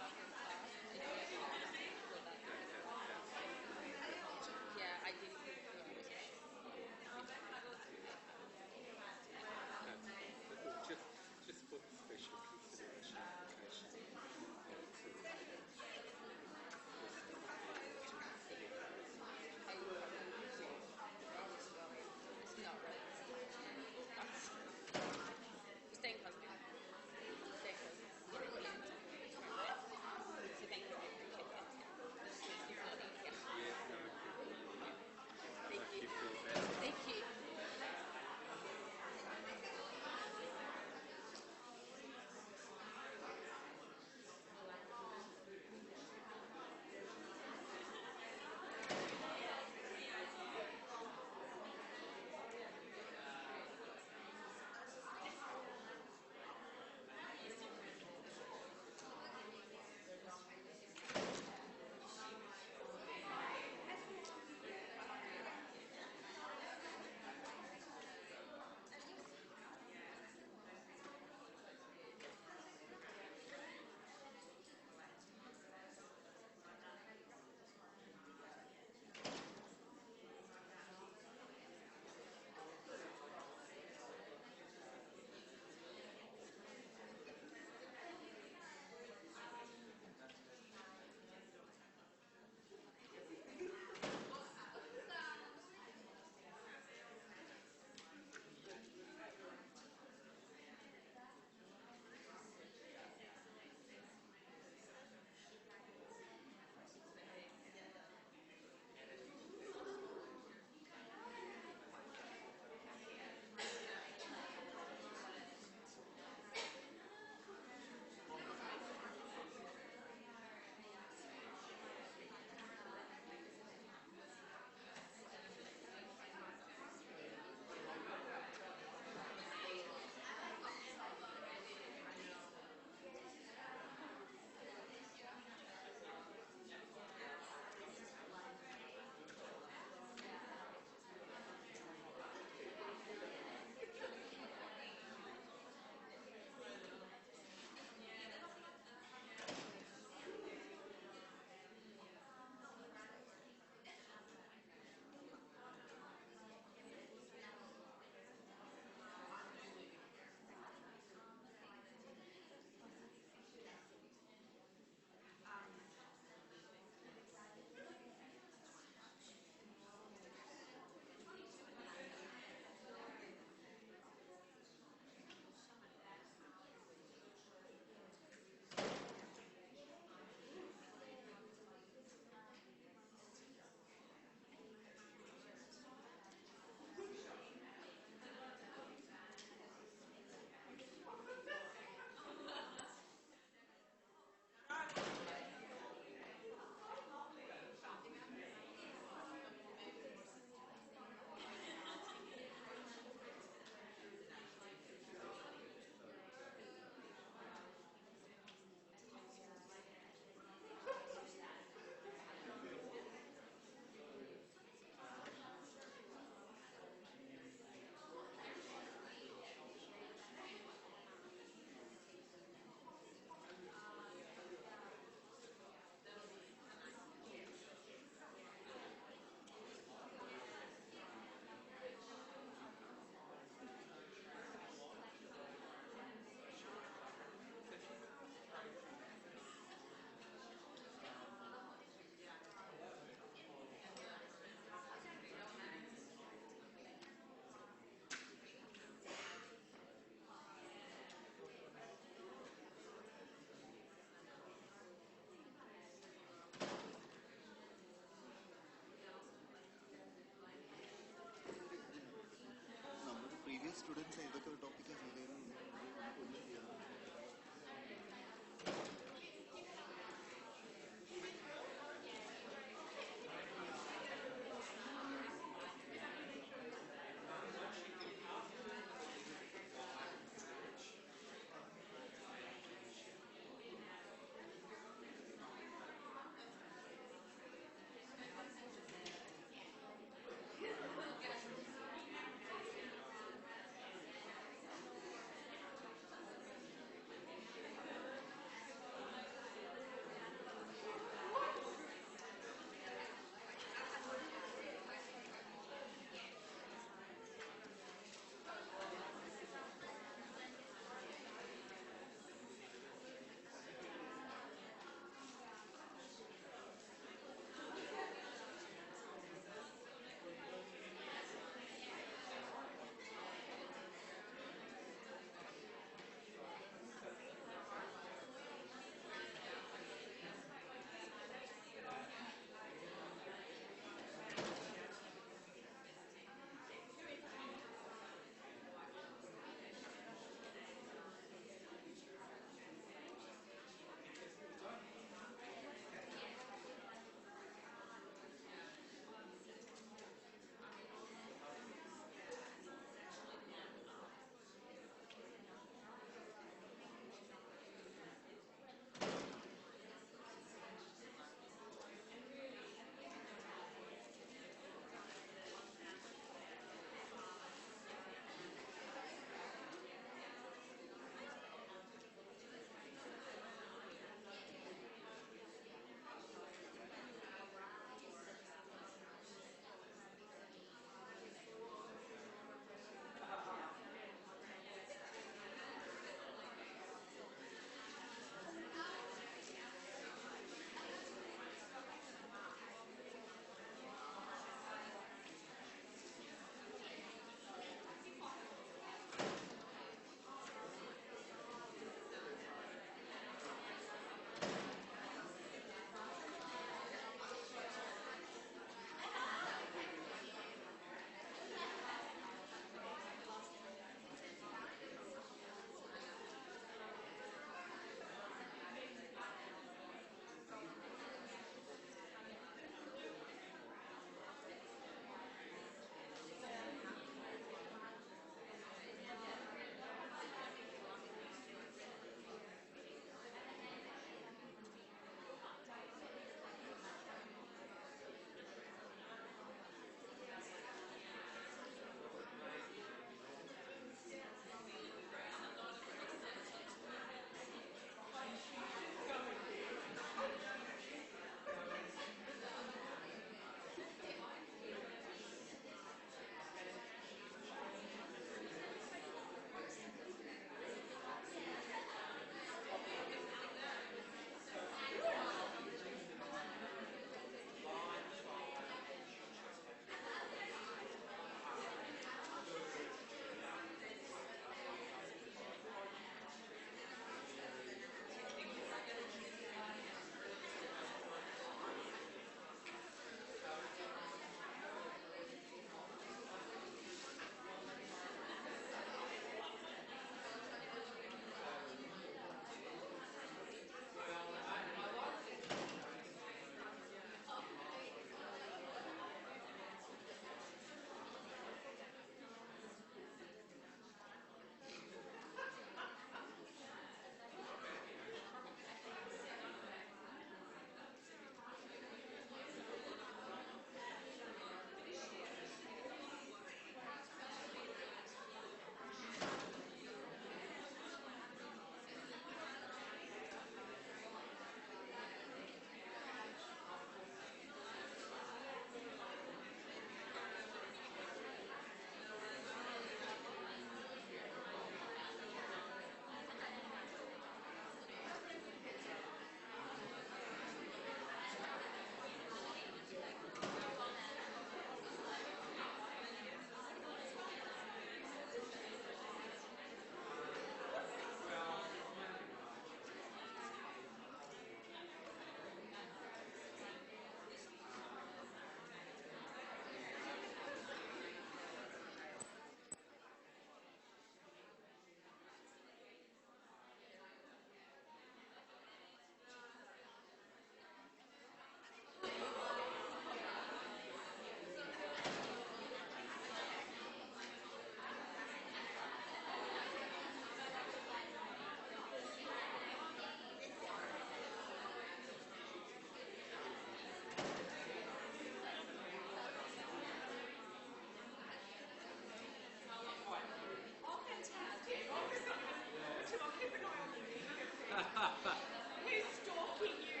Speaker 2: up, but who's stalking you?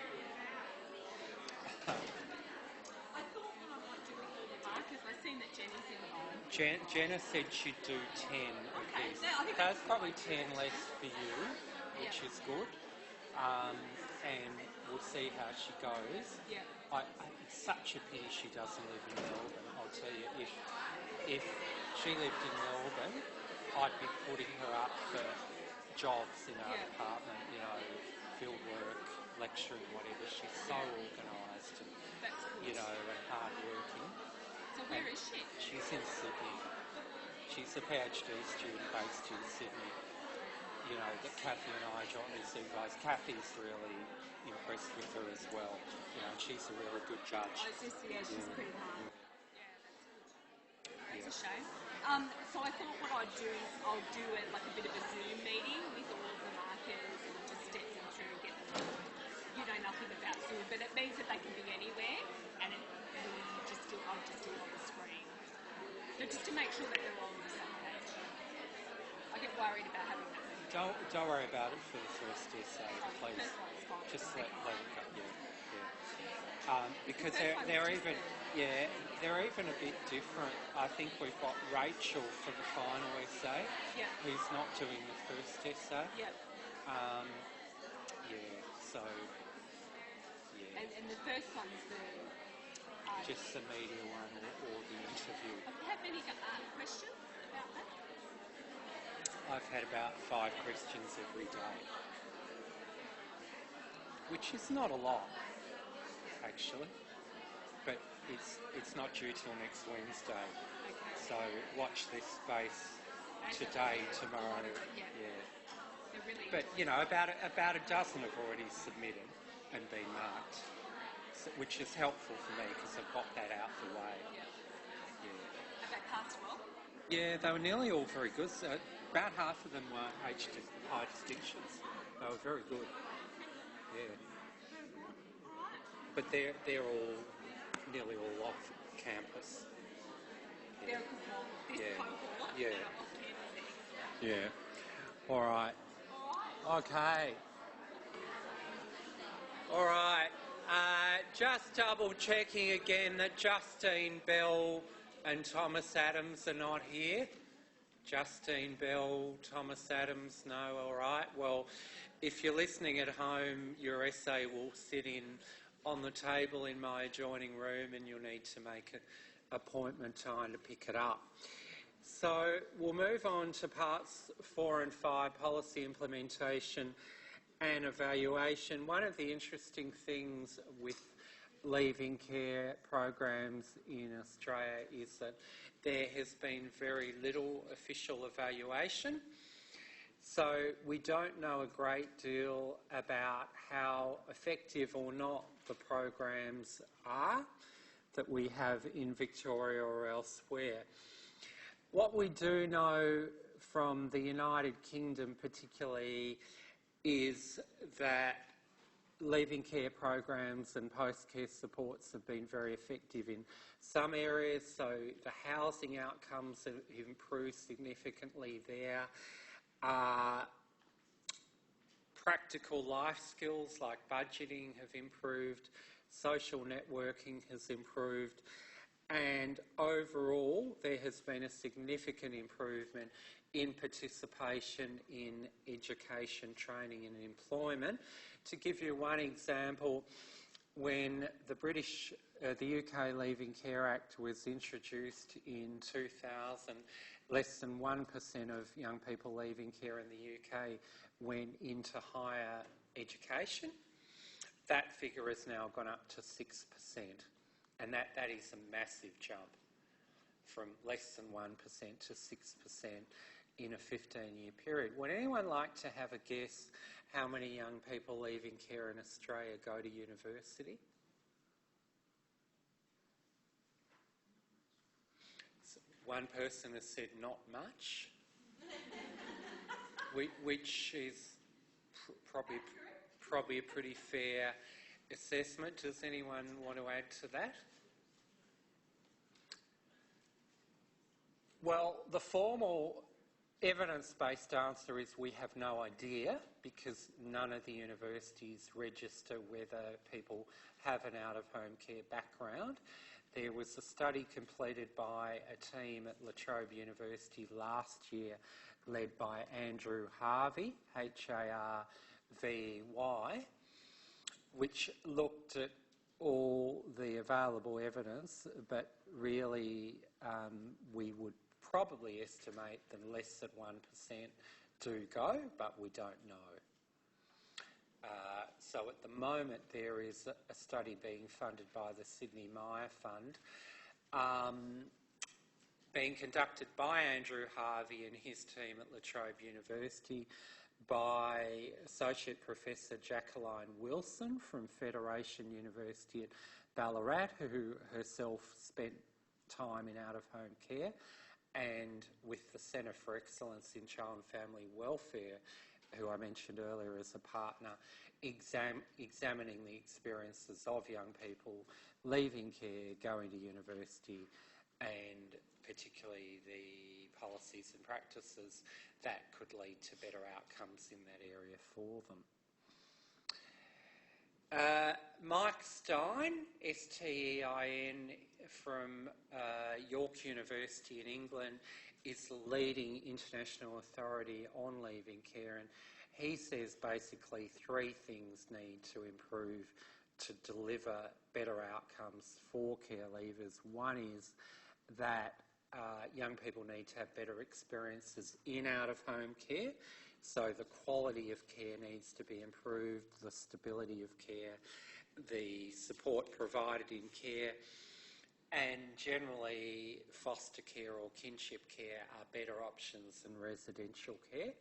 Speaker 2: I thought when I might do it all the markers, I seen that Jenny's involved.
Speaker 1: Jenna said she'd do 10 of
Speaker 2: Okay,
Speaker 1: these.
Speaker 2: I think
Speaker 1: That's
Speaker 2: that's
Speaker 1: probably 10 less for you, which
Speaker 2: Yeah.
Speaker 1: is good. And we'll see how she goes.
Speaker 2: Yeah.
Speaker 1: It's such a pity she doesn't live in Melbourne. I'll tell you, if she lived in Melbourne, I'd be putting her up for jobs in our
Speaker 2: Yeah.
Speaker 1: department, field work, lecturing, whatever. She's so organised and,
Speaker 2: That's good.
Speaker 1: and hard working.
Speaker 2: So where is she?
Speaker 1: She's in Sydney. She's a PhD student based in Sydney. That Kathy and I jointly supervise. Kathy's really impressed with her as well. And she's a really good judge.
Speaker 2: Oh, she's pretty hard. Yeah, that's a shame. So I thought what I'd do is I'll do like a bit of a Zoom meeting with all of the markers and just step them through and get them. You know nothing about Zoom, but it means that they can be anywhere, and I'll just do it on the screen. So just to make sure that they're all on the same page. I get worried about having that.
Speaker 1: Don't worry about it for the first essay, please.
Speaker 2: First one's fine.
Speaker 1: Just let it go. Because
Speaker 2: The first
Speaker 1: they're
Speaker 2: one was
Speaker 1: even they're even a bit different. I think we've got Rachel for the final essay,
Speaker 2: Yeah.
Speaker 1: who's not doing the first essay.
Speaker 2: Yep.
Speaker 1: So
Speaker 2: And the first one's the.
Speaker 1: just the media one or the interview.
Speaker 2: Have you had many questions about that?
Speaker 1: I've had about 5 questions every day, which is not a lot, actually, but it's not due till next Wednesday.
Speaker 2: Okay.
Speaker 1: So watch this space today, tomorrow.
Speaker 2: Yeah. They're really
Speaker 1: But about a dozen have already submitted and been marked, which is helpful for me because I've got that out the way.
Speaker 2: Yeah.
Speaker 1: Yeah.
Speaker 2: Have they passed well?
Speaker 1: Yeah, they were nearly all very good. So about half of them were high distinctions. They were very good. Yeah. But they're nearly all off campus.
Speaker 2: They're a cohort. This cohort.
Speaker 1: Yeah.
Speaker 2: That are off campus.
Speaker 1: Yeah. All right. Okay. All right. Just double checking again that Justine Bell and Thomas Adams are not here. Justine Bell, Thomas Adams, no, all right. Well, if you're listening at home, your essay will sit on the table in my adjoining room and you'll need to make an appointment time to pick it up. So we'll move on to parts 4 and 5, policy implementation and evaluation. One of the interesting things with leaving care programs in Australia is that there has been very little official evaluation. So we don't know a great deal about how effective or not the programs are that we have in Victoria or elsewhere. What we do know from the United Kingdom particularly is that leaving care programs and post-care supports have been very effective in some areas, so the housing outcomes have improved significantly there. Practical life skills like budgeting have improved, social networking has improved, and overall there has been a significant improvement in participation in education, training and employment. To give you one example, when the UK Leaving Care Act was introduced in 2000, less than 1% of young people leaving care in the UK went into higher education. That figure has now gone up to 6%, and that is a massive jump from less than 1% to 6% in a 15-year period. Would anyone like to have a guess how many young people leaving care in Australia go to university? One person has said not much, which is probably a pretty fair assessment. Does anyone want to add to that? Well, the formal evidence-based answer is we have no idea, because none of the universities register whether people have an out-of-home care background. There was a study completed by a team at La Trobe University last year led by Andrew Harvey, Harvey, which looked at all the available evidence, but really we would probably estimate that less than 1% do go, but we don't know. So at the moment there is a study being funded by the Sydney Myer Fund, being conducted by Andrew Harvey and his team at La Trobe University, by Associate Professor Jacqueline Wilson from Federation University at Ballarat, who herself spent time in out-of-home care, and with the Centre for Excellence in Child and Family Welfare, who I mentioned earlier as a partner, examining the experiences of young people leaving care, going to university, and particularly the policies and practices that could lead to better outcomes in that area for them. Mike Stein, STEIN, from York University in England, is the leading international authority on leaving care, and he says basically three things need to improve to deliver better outcomes for care leavers. One is that young people need to have better experiences in out-of-home care, so the quality of care needs to be improved, the stability of care, the support provided in care, and generally foster care or kinship care are better options than residential care.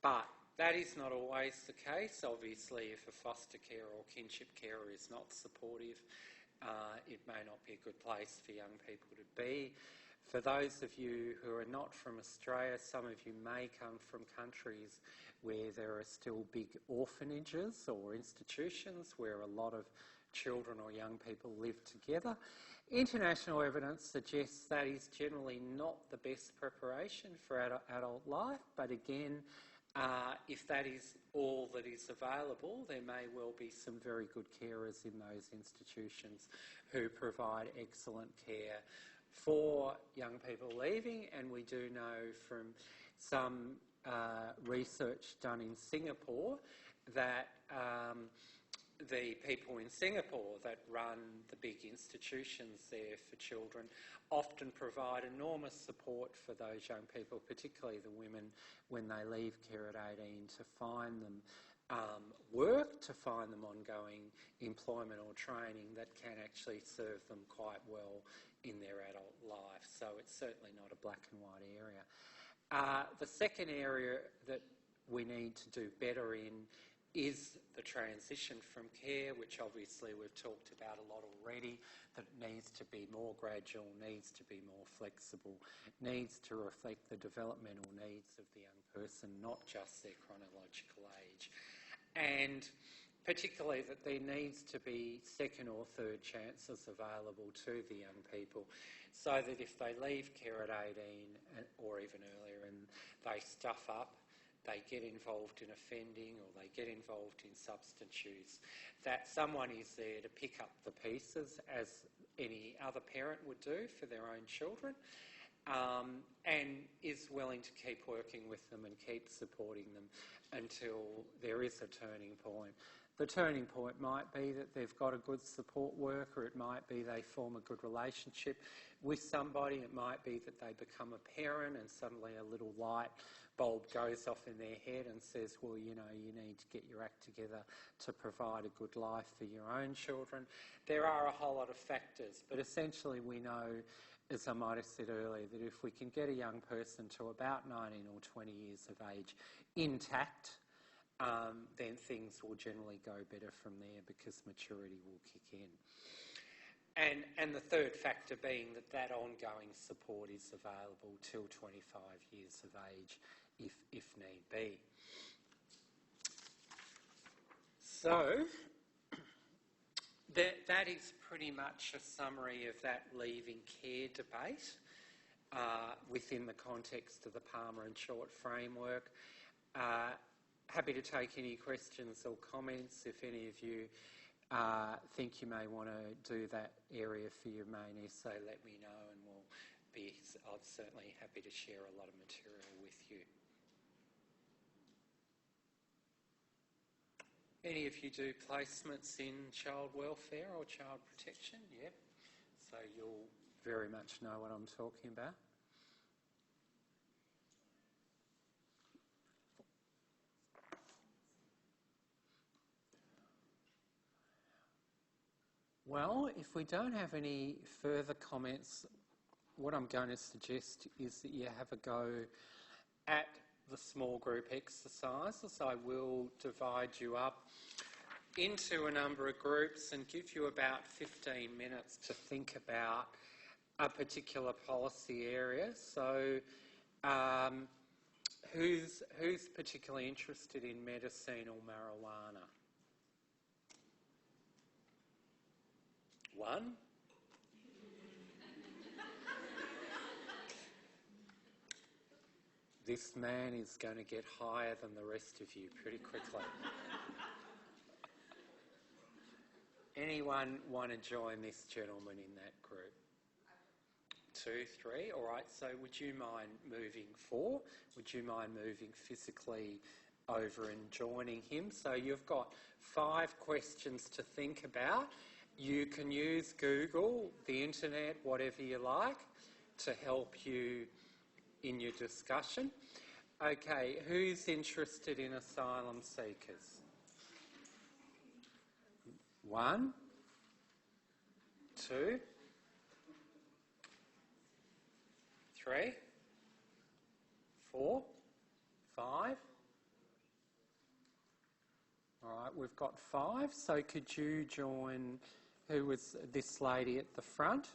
Speaker 1: But that is not always the case. Obviously, if a foster care or kinship carer is not supportive, it may not be a good place for young people to be. For those of you who are not from Australia, some of you may come from countries where there are still big orphanages or institutions where a lot of children or young people live together. International evidence suggests that is generally not the best preparation for adult life, but again, if that is all that is available, there may well be some very good carers in those institutions who provide excellent care for young people leaving, and we do know from some research done in Singapore that the people in Singapore that run the big institutions there for children often provide enormous support for those young people, particularly the women, when they leave care at 18, to find them work, to find them ongoing employment or training that can actually serve them quite well in their adult life. So it's certainly not a black and white area. The second area that we need to do better in is the transition from care, which obviously we've talked about a lot already, that needs to be more gradual, needs to be more flexible, needs to reflect the developmental needs of the young person, not just their chronological age. And particularly that there needs to be second or third chances available to the young people, so that if they leave care at 18 or even earlier and they stuff up, they get involved in offending or they get involved in substance use, that someone is there to pick up the pieces, as any other parent would do for their own children, and is willing to keep working with them and keep supporting them until there is a turning point. The turning point might be that they've got a good support worker, it might be they form a good relationship with somebody, it might be that they become a parent and suddenly a little light bulb goes off in their head and says, well, you know, you need to get your act together to provide a good life for your own children. There are a whole lot of factors, but essentially we know, as I might have said earlier, that if we can get a young person to about 19 or 20 years of age intact, then things will generally go better from there because maturity will kick in. And the third factor being that that ongoing support is available till 25 years of age, if need be. So that is pretty much a summary of that leaving care debate. within the context of the Palmer and Short framework. Happy to take any questions or comments. If any of you think you may want to do that area for your main essay, let me know, and I'm certainly happy to share a lot of material with you. Any of you do placements in child welfare or child protection? Yep. So you'll very much know what I'm talking about. Well, if we don't have any further comments, what I'm going to suggest is that you have a go at the small group exercises. I will divide you up into a number of groups and give you about 15 minutes to think about a particular policy area. So who's particularly interested in medicinal marijuana? One? This man is going to get higher than the rest of you pretty quickly. Anyone want to join this gentleman in that group? 2, 3, all right, so would you mind moving 4? Would you mind moving physically over and joining him? So you've got 5 questions to think about. You can use Google, the internet, whatever you like, to help you in your discussion. Okay, who's interested in asylum seekers? 1, 2, 3, 4, 5. All right, we've got 5. So could you join, who was this lady at the front?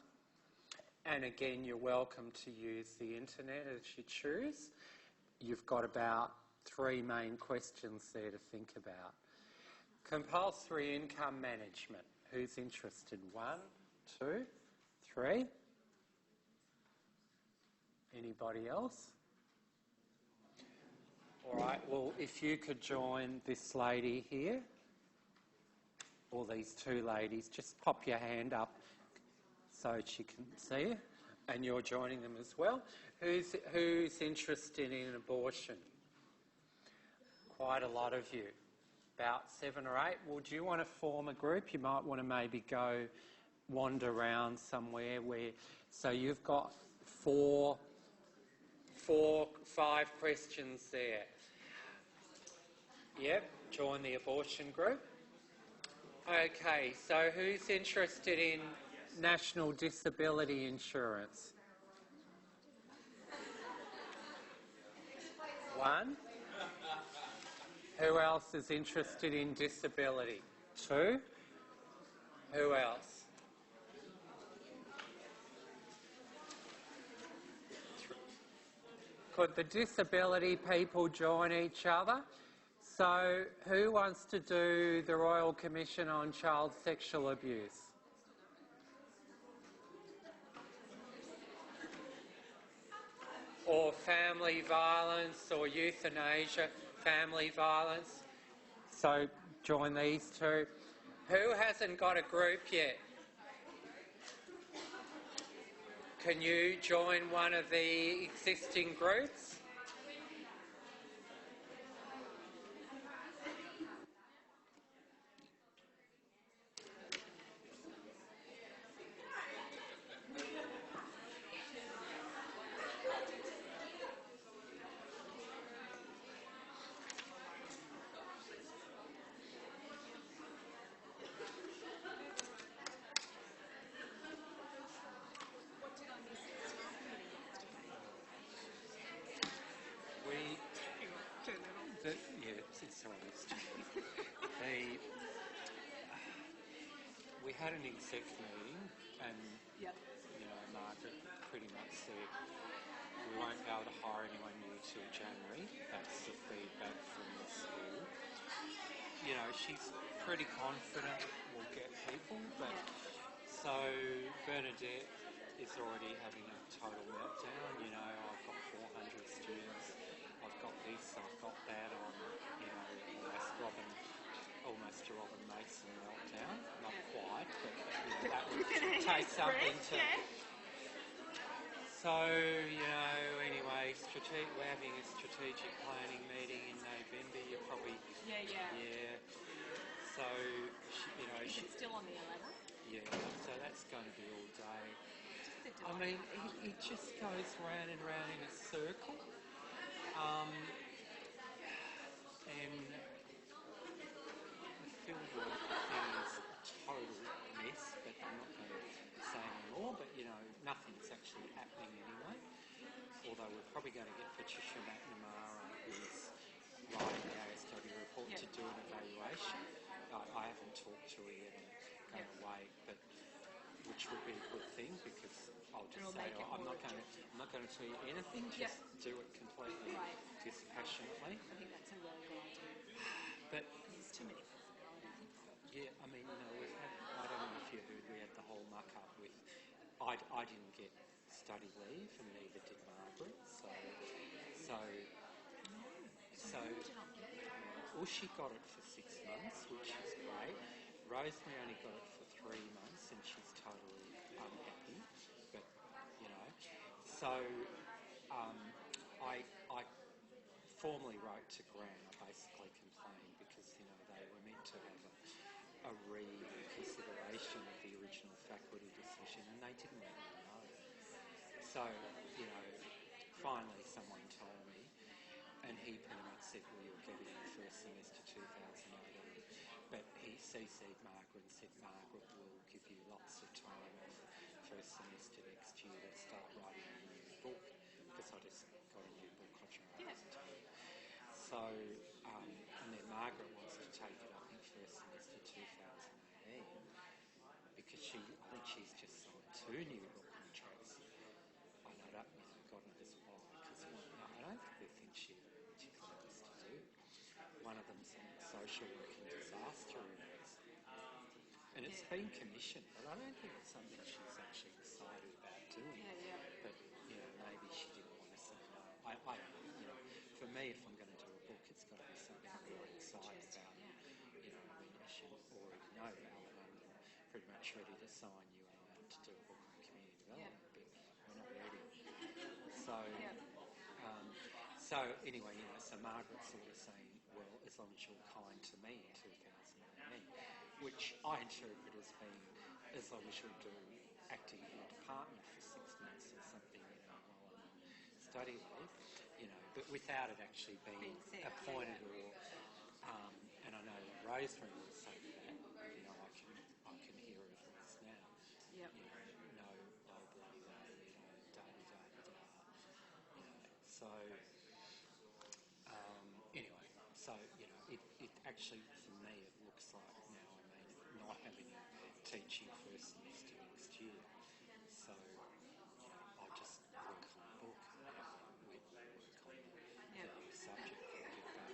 Speaker 1: And again, you're welcome to use the internet as you choose. You've got about 3 main questions there to think about. Compulsory income management. Who's interested? 1, 2, 3. Anybody else? All right, well, if you could join this lady here, or these 2 ladies, just pop your hand up so she can see you, and you're joining them as well. Who's interested in abortion? Quite a lot of you. About 7 or 8. Well, do you want to form a group? You might want to maybe go wander around somewhere where... So you've got 5 questions there. Yep, join the abortion group. Okay, so who's interested in national disability insurance? 1. Who else is interested in disability? 2. Who else? 3. Could the disability people join each other? So who wants to do the Royal Commission on Child Sexual Abuse? Or family violence or euthanasia, family violence? So join these 2. Who hasn't got a group yet? Can you join one of the existing groups? We had an exec meeting and, Margaret pretty much said we won't be able to hire anyone new till January. That's the feedback from the school. She's pretty confident we'll get people, but so Bernadette is already having a total meltdown. You know, I've got 400 students. I've got this. I've got that. I'm, you know, almost a Robin Mason meltdown. Not quite, but you know, that would take something to. So, you know, anyway, we're having a strategic planning meeting in November. You're probably... Yeah. So, you know...
Speaker 2: Is it still on the 11th?
Speaker 1: Yeah, so that's going to be all day. I mean, it just goes round and round in a circle. And the field work thing is a total mess, but I'm not going to say any more. But, you know, nothing's actually happening anyway. Although we're probably going to get Patricia McNamara, who's writing the ASW report, to do an evaluation. I haven't talked to her yet. I'm going to wait, but which would be a good thing because I'll just say I'm not going to tell you anything. Just do it completely dispassionately.
Speaker 2: I think that's a really good idea.
Speaker 1: But
Speaker 2: there's too many possibilities.
Speaker 1: Yeah, I mean, you know, we've had, I don't know if you heard, we had the whole muck up with. I didn't get study leave, and neither did Margaret. Well, she got it for 6 months, which is great. Rosemary only got it for 3 months, and she's totally unhappy. But you know, so I formally wrote to Graham. I basically complained because you know they were meant to have a reconsideration of the original faculty decision, and they didn't let me know. So you know, finally someone told me. And he pretty much said, well, you'll get it in the first semester 2018. But he CC'd Margaret and said, Margaret will give you lots of time off first semester next year to start writing a new book. Because I just got a new book on time. So, and then Margaret wants to take it, I think, first semester 2018. Because I think she's just signed 2 new book contracts. I know that, you know, God knows why. Because I don't think she particularly wants to do. One of them's on social work and disaster areas. And it's been commissioned, but I don't think it's something she's actually decided about doing. But, you know, maybe she didn't want to say no. I don't know, you know. For me, if I'm going to do a book, it's got to be something I'm really excited about. You know, I mean, as you already know, Alan, I'm pretty much ready to sign you and to do a book on community development, but we're not ready. So anyway, you know, so Margaret's sort of saying, well, as long as you're kind to me in 2018, which I interpret as being as long as you'll do acting in the department for 6 months or something, you know, while I'm on study leave, you know, but without it actually being appointed or, and I know that Rosemary will say that, you know, I can hear her voice now, you know, no bloody way, you know, da-da-da-da-da, you know, so... Anyway, so, you know, it actually, for me, it looks like now I may not have any teaching first semester next year. So, you know, I'll just work on the book and work on the subject and get that done.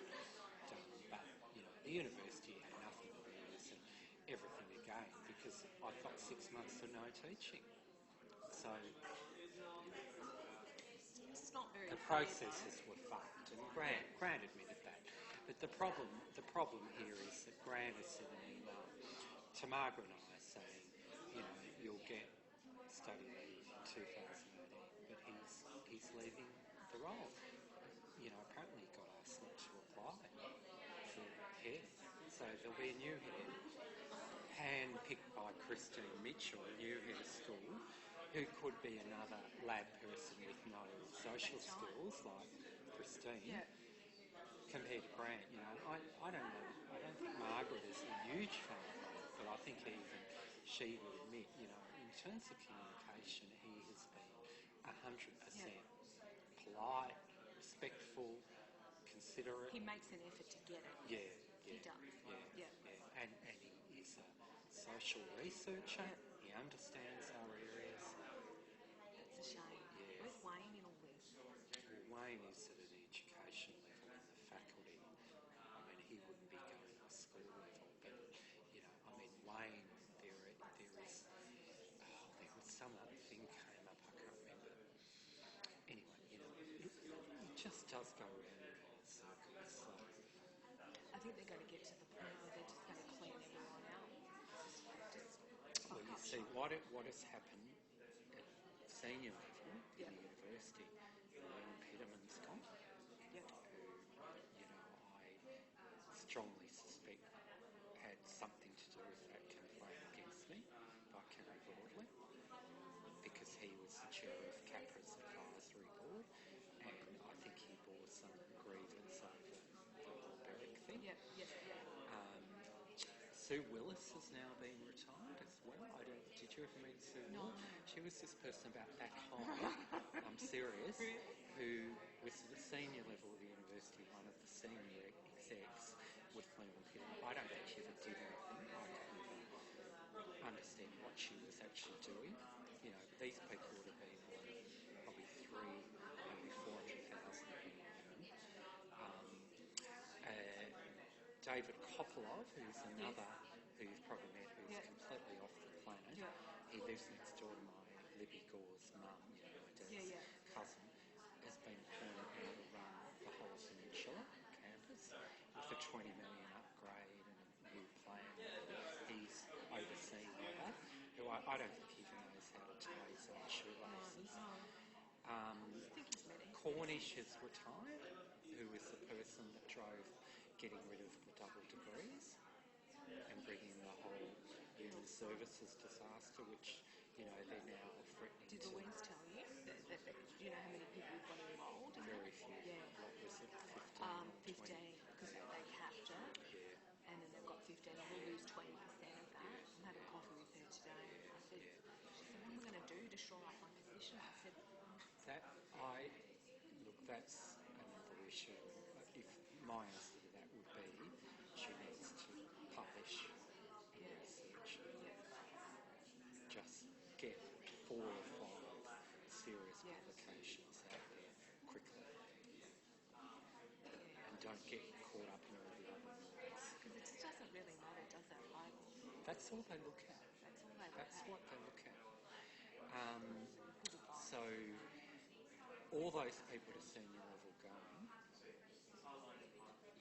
Speaker 1: But, you know, the university had nothing to lose and everything to gain because I've got 6 months of no teaching. So,
Speaker 2: it's not very
Speaker 1: the processes were fucked, and Grant admitted that. But the problem here is that Grant has sent an email to Margaret and I saying, you know, you'll get study leave in 2018, but he's leaving the role. You know, apparently he got asked not to apply for head, so there'll be a new head, hand-picked by Christine Mitchell, a new head of school, who could be another lab person with no social skills like Christine, compared to Grant. You know, I don't know. I don't think Margaret is a huge fan of Grant, but I think even she would admit, you know, in terms of communication, he has been 100% polite, respectful, considerate.
Speaker 2: He makes an effort to get it.
Speaker 1: Yeah.
Speaker 2: He does.
Speaker 1: Yeah. And he is a social researcher. He understands our areas.
Speaker 2: It's a shame.
Speaker 1: Yeah.
Speaker 2: Where's Wayne in all this?
Speaker 1: Well, Wayne is at an education level in the faculty. I mean, he wouldn't be going to a school level, but, you know, I mean, Wayne, there was some other thing came up, I can't remember just does go around in circles. So,
Speaker 2: I think they're going to get to the point where they're just going to clean everyone out. Just
Speaker 1: well,
Speaker 2: fuck
Speaker 1: you
Speaker 2: up
Speaker 1: see,
Speaker 2: shop.
Speaker 1: what has happened at senior level
Speaker 2: Yeah.
Speaker 1: in the university, Ian Peterman's gone,
Speaker 2: Yeah.
Speaker 1: who, I strongly suspect had something to do with that complaint against me by Kerry Broadley, because he was the chair of CAPRA's advisory board, and I think he bore some grievance over the whole Berwick thing.
Speaker 2: Yeah. Yeah. Yeah.
Speaker 1: Sue Willis has now been retired as well. Did you ever meet Sue
Speaker 2: No.
Speaker 1: Willis? She was this person about that high, I'm serious,
Speaker 2: Really?
Speaker 1: who was at the senior level of the university, one of the senior execs with Cleveland Peterman. I don't think she ever did anything. I could never understand what she was actually doing. You know, these people would have been on probably maybe 400,000 a year. David Kopolov, who's another who you've probably met, who's
Speaker 2: Yeah.
Speaker 1: completely off the planet.
Speaker 2: Yeah.
Speaker 1: He lives next door to my Libby Gore's mum, my dad's
Speaker 2: Yeah.
Speaker 1: cousin, has been appointed now to run the whole Peninsula campus with a 20 million upgrade and a new plan. He's overseeing all that. Who I don't think he even knows how to tie his own shoelaces.
Speaker 2: No. I think he's met him.
Speaker 1: Cornish has retired, who was the person that drove getting rid of the double degrees and bringing the whole human services disaster, which, they're now threatening
Speaker 2: Did
Speaker 1: to...
Speaker 2: Louise tell you that do you know how many people have got enrolled in
Speaker 1: Very
Speaker 2: that?
Speaker 1: few.
Speaker 2: Yeah.
Speaker 1: What was it, 15 or
Speaker 2: 15,
Speaker 1: 20?
Speaker 2: because they capped it,
Speaker 1: Yeah.
Speaker 2: and then they've got 15, and we'll lose 20% of that. I'm having coffee with her today. I said,
Speaker 1: Yeah.
Speaker 2: she said, what am I going to do to shore up my position? I said,
Speaker 1: That's another issue. If my answer to that would be, she needs to publish
Speaker 2: yeah,
Speaker 1: research.
Speaker 2: yeah,
Speaker 1: Just get 4 or 5 serious
Speaker 2: yeah,
Speaker 1: publications out there quickly,
Speaker 2: yeah.
Speaker 1: and don't get caught up in all the other noise.
Speaker 2: Because it just doesn't really matter, does it? Like,
Speaker 1: That's all they look at.
Speaker 2: that's all they look
Speaker 1: That's
Speaker 2: at.
Speaker 1: what they look at.
Speaker 2: People buy.
Speaker 1: So all those people at a senior level going,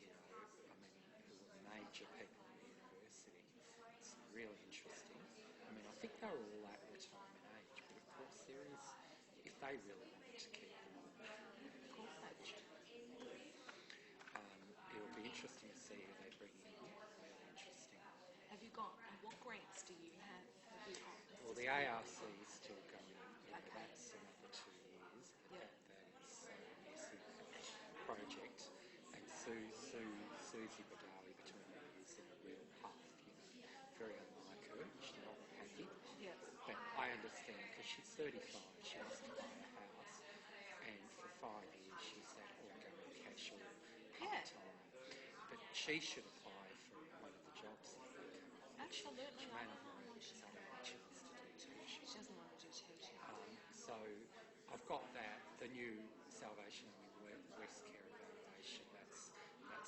Speaker 1: who were major people in the university, it's really interesting. I think they're all at retirement age, but of course if they really wanted to keep them on,
Speaker 2: Of course they would.
Speaker 1: it'll be interesting to see who they bring in. Really interesting.
Speaker 2: Have you got, what grants do you have? Have you got?
Speaker 1: Well, the ARC is still going, but
Speaker 2: Okay.
Speaker 1: that's another 2 years. But
Speaker 2: Yeah.
Speaker 1: that is a massive project. And Susie Badawi between me is in a real huff, very unlike her. She's not happy.
Speaker 2: Yeah.
Speaker 1: But I understand, because she's 35, she wants to buy a house, and for 5 years she's had ongoing casual part-time. But she should apply for one of the jobs if they come up.
Speaker 2: Absolutely.
Speaker 1: She
Speaker 2: I
Speaker 1: may not
Speaker 2: don't know
Speaker 1: want
Speaker 2: why
Speaker 1: it
Speaker 2: she
Speaker 1: because I don't think she wants to do teaching.
Speaker 2: doesn't want to do teaching.
Speaker 1: So I've got that, the new Salvation Army West Care evaluation, that's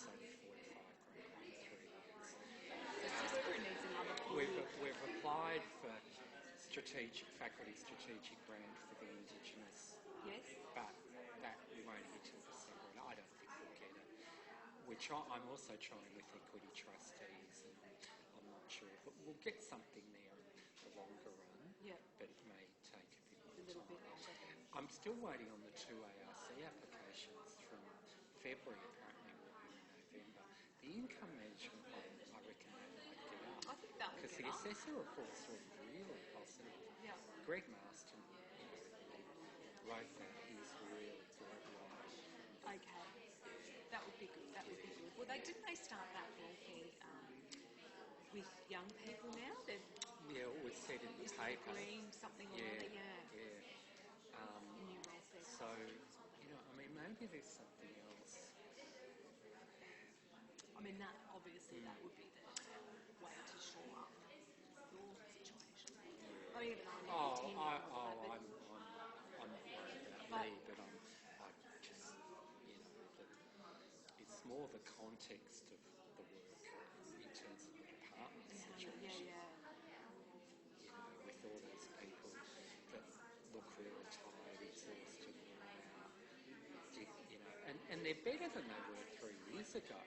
Speaker 1: only 45 grand for 3 years.
Speaker 2: So Sisker needs another pool.
Speaker 1: We've applied for faculty strategic grant for the Indigenous,
Speaker 2: Yes.
Speaker 1: but that won't hit till December, and I don't think we'll get it. I'm also trying with equity trustees, and I'm not sure, but we'll get something there in the longer run.
Speaker 2: Yeah.
Speaker 1: But it may take a bit
Speaker 2: A
Speaker 1: more
Speaker 2: little bit
Speaker 1: time.
Speaker 2: longer.
Speaker 1: I'm still waiting on the 2 ARC applications from February. Apparently, will be in November. The income management one, I reckon that might get up.
Speaker 2: I think that will
Speaker 1: Because
Speaker 2: get
Speaker 1: the
Speaker 2: up.
Speaker 1: assessor reports are really positive.
Speaker 2: Yeah.
Speaker 1: Greg Marston, wrote that. He's really good, right?
Speaker 2: Okay. That would be good. That would be good. Well, didn't they start that welfare with young people now? They've
Speaker 1: Yeah, it was said in the paper.
Speaker 2: green something or
Speaker 1: Yeah,
Speaker 2: other. Yeah.
Speaker 1: yeah.
Speaker 2: New welfare.
Speaker 1: So, maybe there's something else.
Speaker 2: I mean, that obviously that would be the way to shore up your situation. I mean, even I'm not intending on that,
Speaker 1: I'm
Speaker 2: but
Speaker 1: not worried about
Speaker 2: But-
Speaker 1: me, but I just, it's more the context of the work in terms of the department situation. With all these people that look really tired, exhausted, worn out, and they're better than they were 3 years ago,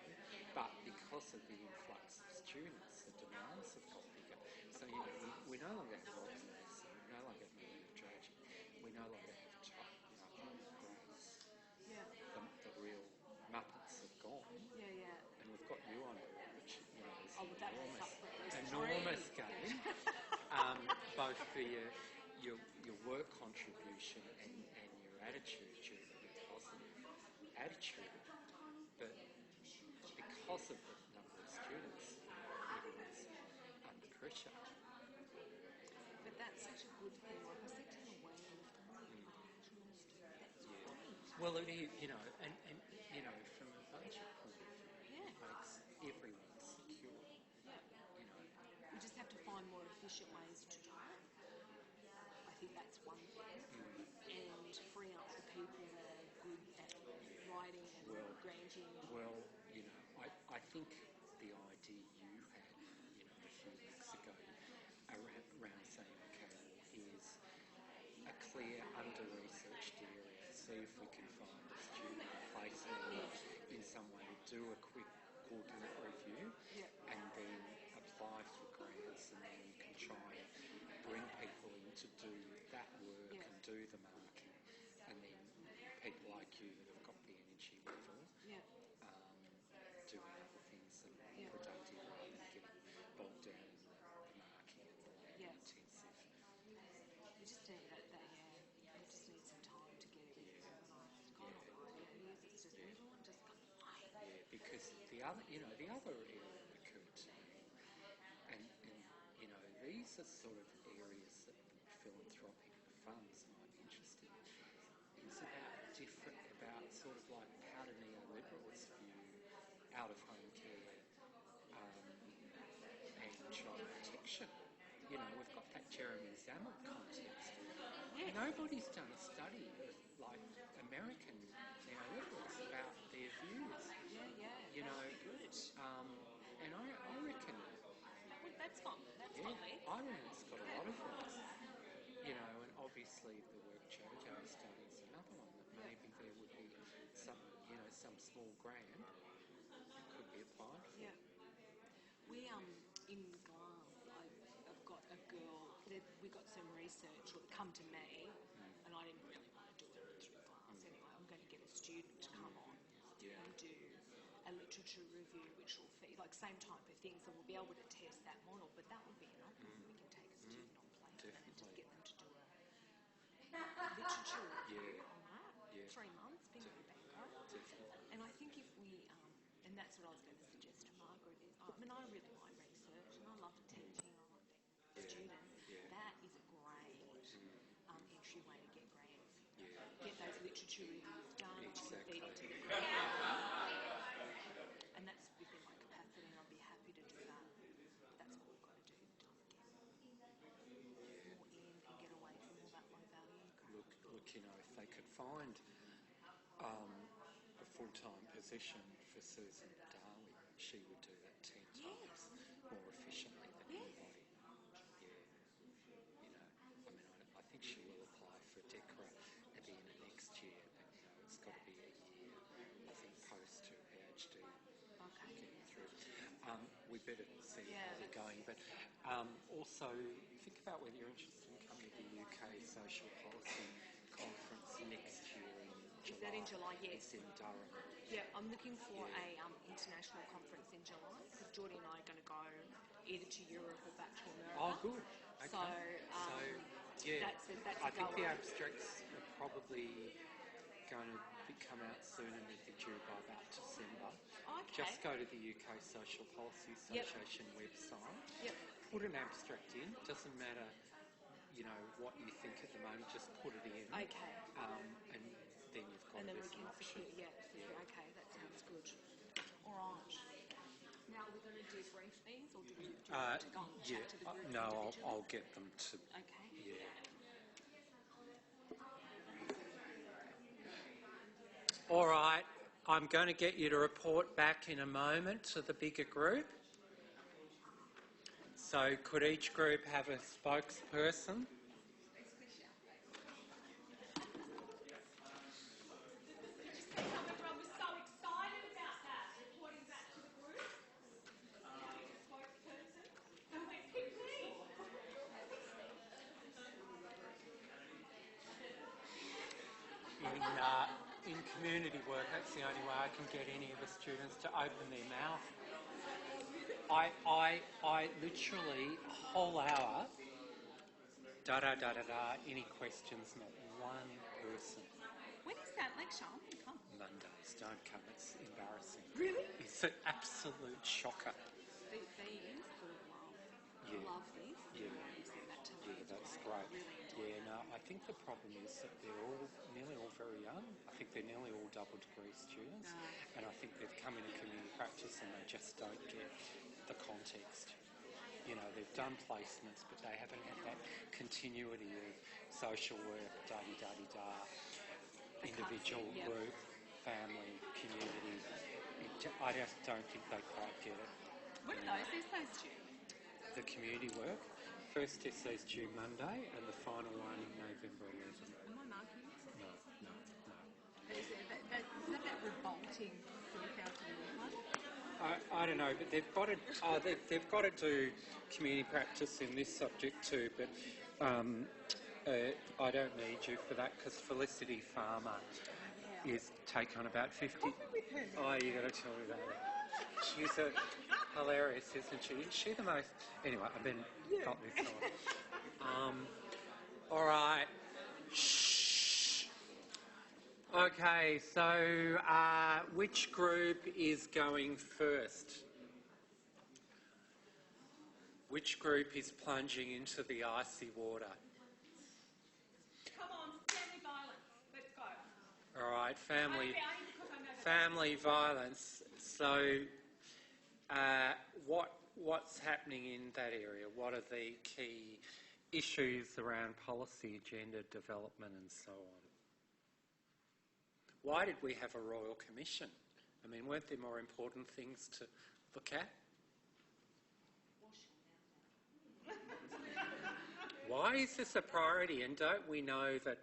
Speaker 1: but because of the influx of students, the demands have got bigger. So, you know, we no longer have Rodney's, we no longer have Marina Trajan, we no longer have top, grades.
Speaker 2: Yeah.
Speaker 1: The real Muppets have gone.
Speaker 2: Yeah, yeah.
Speaker 1: And we've got you on board, which, you know, is
Speaker 2: Oh, but that's a separate
Speaker 1: enormous game, both for your work contribution and your attitude, your positive attitude. But because of the number of students, everyone's under pressure.
Speaker 2: But that's such a good thing. Like I said to the way of nationals do, that's great.
Speaker 1: Well, it is, you know, and you know, from a budget point of view,
Speaker 2: Yeah.
Speaker 1: it makes everyone secure.
Speaker 2: Yeah.
Speaker 1: You know,
Speaker 2: We just have to find more efficient ways to do it. I think that's one thing. And free up the people that are good at writing and granting.
Speaker 1: well, you know, I think the idea you had, you know, a few weeks ago around saying, okay, well, here's a clear under-researched area, see if we can find a student placement in some way, do a quick coordinate review, and then apply for grants, and then you can try and bring people in to do that work and do the marking, and then people like you that have got the energy level doing other things that are productive rather than getting bogged down in the marking and the intensive.
Speaker 2: We just need we just need some time to get everything organised. Kind of like it is. It's just everyone just goes,
Speaker 1: Yeah, because the other area that occurred to me, and you know, these are sort of areas that philanthropic funds might be interested in. It's about sort of like how do neoliberals view out-of-home care and child protection. You know, we've got that Jeremy Zammit context. Nobody's done a study of like American neoliberals about their views. You know, and I reckon
Speaker 2: that's fine. That's fine.
Speaker 1: Ireland's got a lot of things. You know, and obviously the work JoJo study is another one that maybe there would be some small grant that could be applied for.
Speaker 2: Yeah. We in Glasgow, I've got a girl. We got some research come to me, and I didn't really want to do it through class anyway. I'm going to get a student to come on and do a literature review, which will feed like same type of things, and we'll be able to test that model. But that would be enough. We can take a student on placement and just get them to do a literature review on that. 3 months, bingo bango. And I think if we, and that's what I was going to suggest to Margaret is, I mean, I really like research and I love teaching, I love being a student. That is a great entry way to get grants. Get those literature reviews done, which can feed into the grant. And that's within my capacity, and I'd be happy to do that. That's what we've got to do to get more in and get away from all that low value crap.
Speaker 1: Look, you know, if they could find a full-time position for Susan Darley, she would do that 10 times more efficiently than anybody. Yeah, you know, I mean, I think she will apply for DECRA at the end of next year, but you know, it's got to be a year, I think, post her PhD. Getting through. We better see how they're going, but also think about whether you're interested in coming to the UK Social Policy Conference next year in July.
Speaker 2: Is that in July? Yes.
Speaker 1: It's in Durham.
Speaker 2: Yeah, I'm looking for a international conference in July because Geordie and I are going to go either to Europe or back to America.
Speaker 1: Oh, good. Okay.
Speaker 2: So yeah, that's
Speaker 1: I think the abstracts are probably going to come out soon and they'll be due by about December.
Speaker 2: Okay.
Speaker 1: Just go to the UK Social Policy Association website. Put an abstract in. Doesn't matter, you know, what you think at the moment. Just put it in.
Speaker 2: Okay.
Speaker 1: And then you've got it as an option.
Speaker 2: Okay, that sounds good. All right. Now we're going to debrief these, or do we have to go and chat to the group?
Speaker 1: No, I'll get them to.
Speaker 2: Okay.
Speaker 1: Yeah. All right, I'm going to get you to report back in a moment to the bigger group. So could each group have a spokesperson?
Speaker 2: Everyone was so
Speaker 1: community work, that's the only way I can get any of the students to open their mouth. I literally, whole hour, da-da-da-da-da, any questions, not one person.
Speaker 2: When is that lecture? I'm going to come.
Speaker 1: Mondays, don't come, it's embarrassing.
Speaker 2: Really?
Speaker 1: It's an absolute shocker.
Speaker 2: These full of love.
Speaker 1: Yeah.
Speaker 2: Love these.
Speaker 1: Yeah.
Speaker 2: You said that to me.
Speaker 1: Yeah, that's
Speaker 2: I
Speaker 1: great.
Speaker 2: really enjoy
Speaker 1: Yeah, no, I think the problem is that they're nearly all very young. I think they're nearly all double degree students. And I think they've come into community practice and they just don't get the context. You know, they've done placements, but they haven't had that continuity of social work, da-di-da-di-da, individual, group, family, community. I just don't think they quite get it.
Speaker 2: What are those? These those due?
Speaker 1: The community work. First essay's due Monday and the final one November 11th.
Speaker 2: Am I marking it?
Speaker 1: No.
Speaker 2: Is that revolting 40,000 one?
Speaker 1: I don't know, but they've got to do community practice in this subject too. But I don't need you for that because Felicity Farmer is take on about 50.
Speaker 2: Coffee with her.
Speaker 1: Oh, you got to tell me about it. She's hilarious, isn't she? Is she the most? Anyway, I've been got this on. All right. Shh. Okay, so which group is going first? Which group is plunging into the icy water?
Speaker 2: Come on, family violence. Let's go.
Speaker 1: All right,
Speaker 2: Because I know
Speaker 1: family violence. So, what's happening in that area? What are the key issues around policy, agenda development, and so on? Why did we have a Royal Commission? I mean, weren't there more important things to look at? Why is this a priority? And don't we know that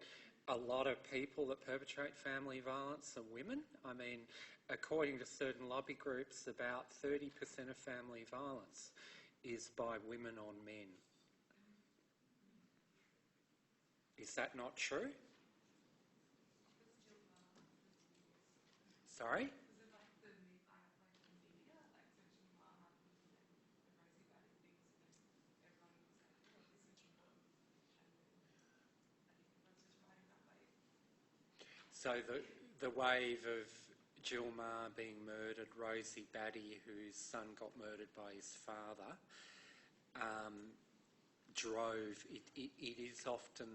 Speaker 1: a lot of people that perpetrate family violence are women? I mean, according to certain lobby groups, about 30% of family violence is by women on men. Is that not true? Sorry? So the wave of Jill Maher being murdered, Rosie Batty, whose son got murdered by his father, drove. It is often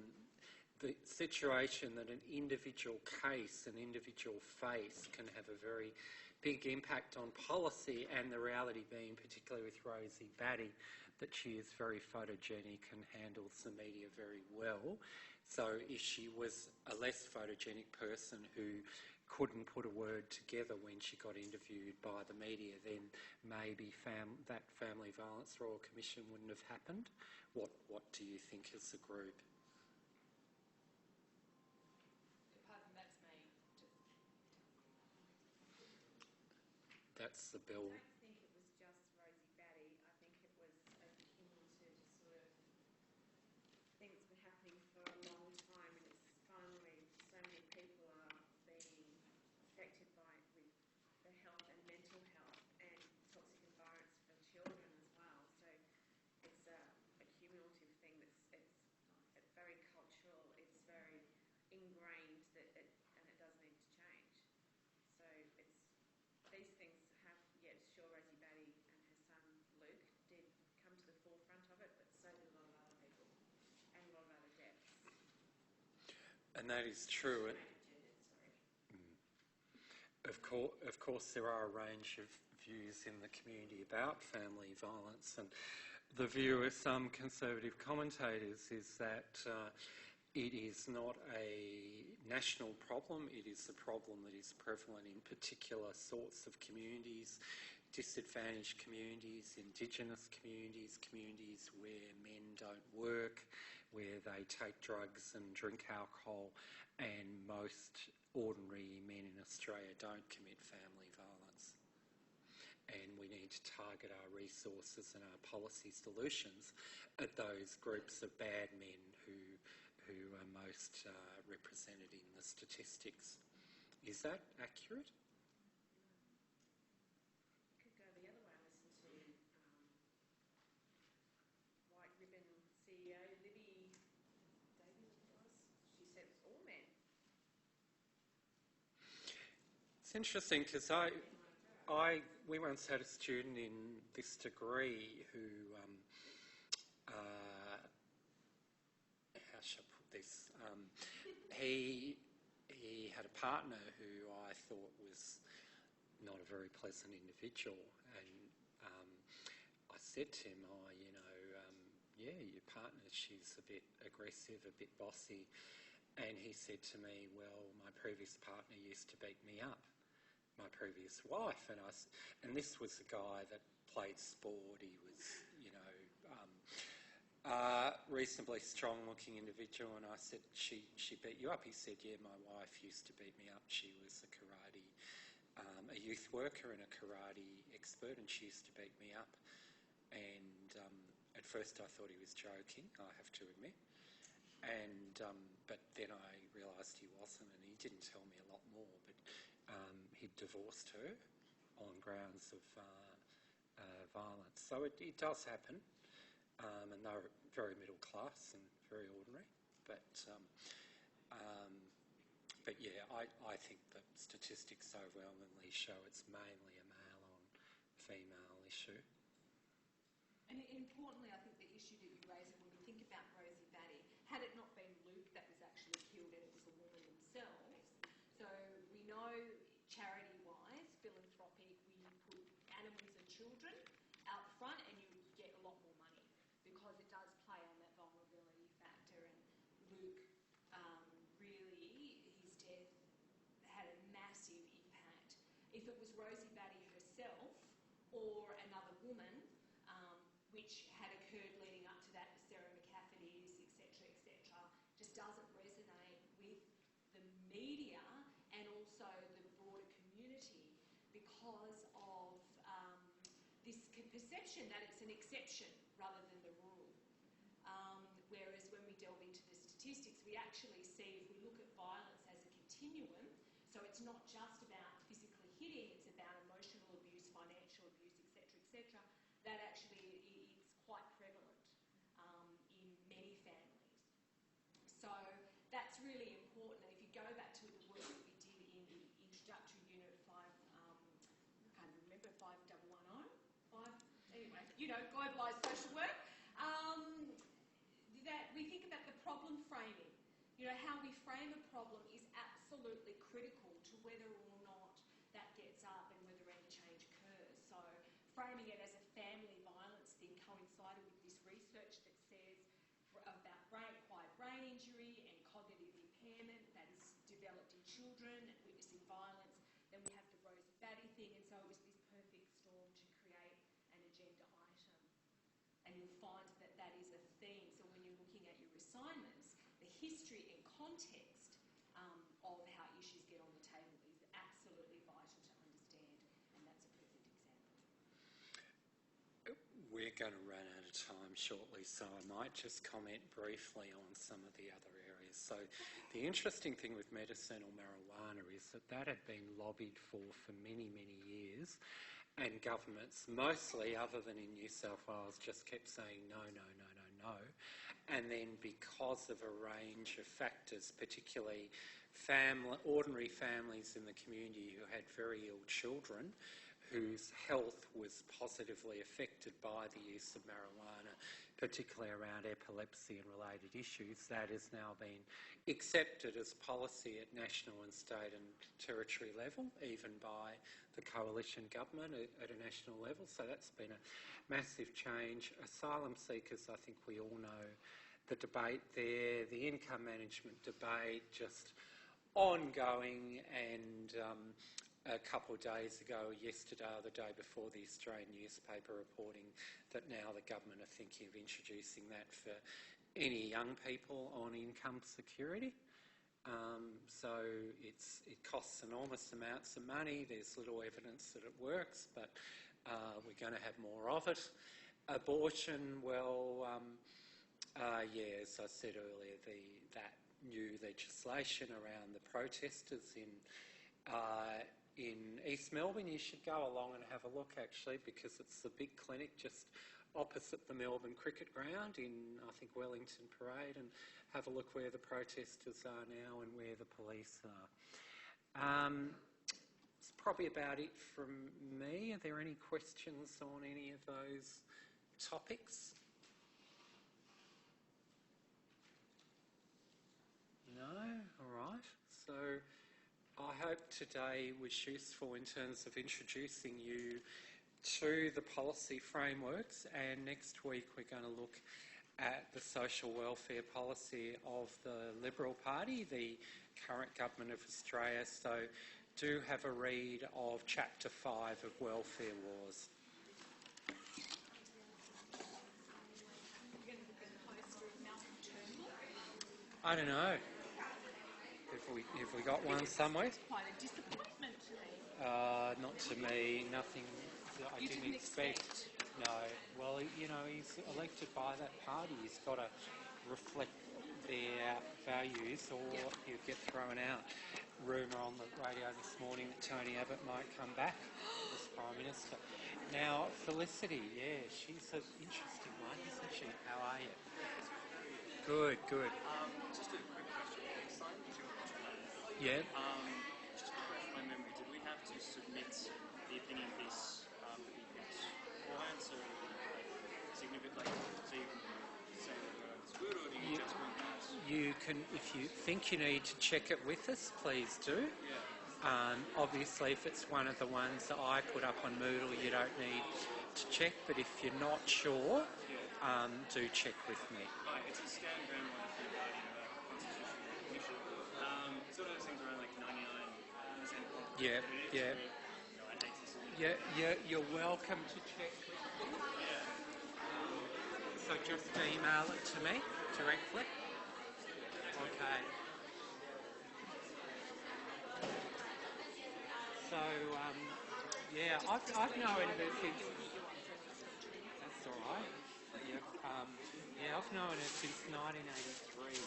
Speaker 1: the situation that an individual case, an individual face can have a very big impact on policy, and the reality being, particularly with Rosie Batty, that she is very photogenic and handles the media very well. So if she was a less photogenic person who couldn't put a word together when she got interviewed by the media, then maybe that Family Violence Royal Commission wouldn't have happened. What do you think as a group?
Speaker 2: Pardon, that's me.
Speaker 1: That's the bill.
Speaker 3: I don't think it was just Rosie Batty. I think it was akin to just sort of things that have been happening for a long time, and it's finally so many people are being affected by it with the health and mental health and toxic environments for children as well. So it's a cumulative thing it's very cultural. It's very ingrained and it does need to change. So these things have, sure, Rosie Batty and her son Luke did come to the forefront of it, but so did a lot of other people and a lot of other deaths.
Speaker 1: And that is true. Of course, there are a range of views in the community about family violence, and the view of some conservative commentators is that it is not a national problem, it is a problem that is prevalent in particular sorts of communities, disadvantaged communities, Indigenous communities, communities where men don't work, where they take drugs and drink alcohol, and most ordinary men in Australia don't commit family violence. And we need to target our resources and our policy solutions at those groups of bad men who are most represented in the statistics. Is that accurate?
Speaker 3: You could go the other way and listen to White Ribbon CEO Libby Davies, she said it was all men.
Speaker 1: It's interesting because we once had a student in this degree who, how shall I put this? He had a partner who I thought was not a very pleasant individual, and I said to him, yeah, your partner, she's a bit aggressive, a bit bossy, and he said to me, well, my previous partner used to beat me up, my previous wife, and this was a guy that played sport. He was, reasonably strong-looking individual, and I said, she beat you up? He said, yeah, my wife used to beat me up. She was a karate, a youth worker and a karate expert, and she used to beat me up. And at first I thought he was joking, I have to admit, and but then I realised he wasn't, and he didn't tell me a lot more, but he'd divorced her on grounds of violence. So it does happen. And they're very middle class and very ordinary. But yeah, I think the statistics overwhelmingly show it's mainly a male on female issue.
Speaker 4: And importantly, I think the issue that you raise, when we think about Rosie Batty, had it not been Luke that was actually killed and it was the woman themselves, so we know charity-wise, philanthropic, we put animals and children out front and you get a lot more money, because it does play on that vulnerability factor. And Luke, really, his death had a massive impact. If it was Rosie Batty herself or another woman, which had occurred leading up to that, the Sarah McCaffertys, etc., just doesn't resonate with the media and also the broader community because of this perception that it's an exception rather than the rule. Whereas when we delve into the statistics, we actually see, if we look at violence as a continuum, so it's not just about physically hitting, it's about emotional abuse, financial abuse, etc., that actually is quite prevalent in many families. So that's really important. And if you go back to the work that we did in the introductory unit 5, I can't remember, 5110? Anyway, globalised social work, that we think about the problem framing. How we frame a problem is absolutely critical to whether or not that gets up and whether any change occurs. So framing it as a family violence thing coincided with this research that says about acquired brain injury and cognitive impairment that is developed in children and witnessing violence. Then we have the Rosie Batty thing, and so it was this perfect storm to create an agenda item. And you'll find that that is a theme. So when you're looking at your assignments, the history and context of how issues get on the table is absolutely vital to understand, and that's a perfect example.
Speaker 1: We're going to run out of time shortly, so I might just comment briefly on some of the other areas. So the interesting thing with medicinal marijuana is that had been lobbied for many, many years, and governments, mostly other than in New South Wales, just kept saying no, no, no, no, no. And then because of a range of factors, particularly ordinary families in the community who had very ill children, whose health was positively affected by the use of marijuana, particularly around epilepsy and related issues, that has now been accepted as policy at national and state and territory level, even by the coalition government at a national level. So that's been a massive change. Asylum seekers, I think we all know the debate there, the income management debate, just ongoing, and a couple of days ago, yesterday or the day before, the Australian newspaper reporting that now the government are thinking of introducing that for any young people on income security. So it costs enormous amounts of money. There's little evidence that it works, but we're going to have more of it. Abortion, well, as I said earlier, that new legislation around the protesters in East Melbourne. You should go along and have a look, actually, because it's the big clinic just opposite the Melbourne Cricket Ground in, I think, Wellington Parade, and have a look where the protesters are now and where the police are. That's probably about it from me. Are there any questions on any of those topics? No? All right. So I hope today was useful in terms of introducing you to the policy frameworks, and next week we're going to look at the social welfare policy of the Liberal Party, the current government of Australia. So do have a read of Chapter 5 of Welfare Laws. I don't know. Have we got one somewhere?
Speaker 4: It's quite a disappointment to me.
Speaker 1: Not to me. Nothing that I
Speaker 4: You
Speaker 1: didn't expect. No. Well, you know, he's elected by that party. He's got to reflect their values, or he'll get thrown out. Rumour on the radio this morning that Tony Abbott might come back as Prime Minister. Now, Felicity, yeah, she's an interesting one, isn't she? How are you? Good, good.
Speaker 5: Just a quick question.
Speaker 1: Yeah.
Speaker 5: Just to refresh my memory, did we have to submit the opinion piece that we picked beforehand? So, significant, so you can say whether it's good, or do you just want that?
Speaker 1: You can, if you think you need to check it with us, please do.
Speaker 5: Yeah.
Speaker 1: Obviously, if it's one of the ones that I put up on Moodle, you don't need to check. But if you're not sure, do check with me.
Speaker 5: It's a stand ground one if you're writing about constitutional commission. Sort of those things around like 99% confidence.
Speaker 1: Yeah, yeah.
Speaker 5: I hate to submit.
Speaker 1: Yeah, you're welcome to check with me. So just email it to me directly. Okay. So, yeah, I've known her since... That's all right. Yeah, I've known her since 1983.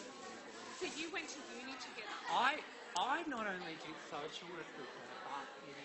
Speaker 4: So you went to uni together?
Speaker 1: I not only did social work with her, but in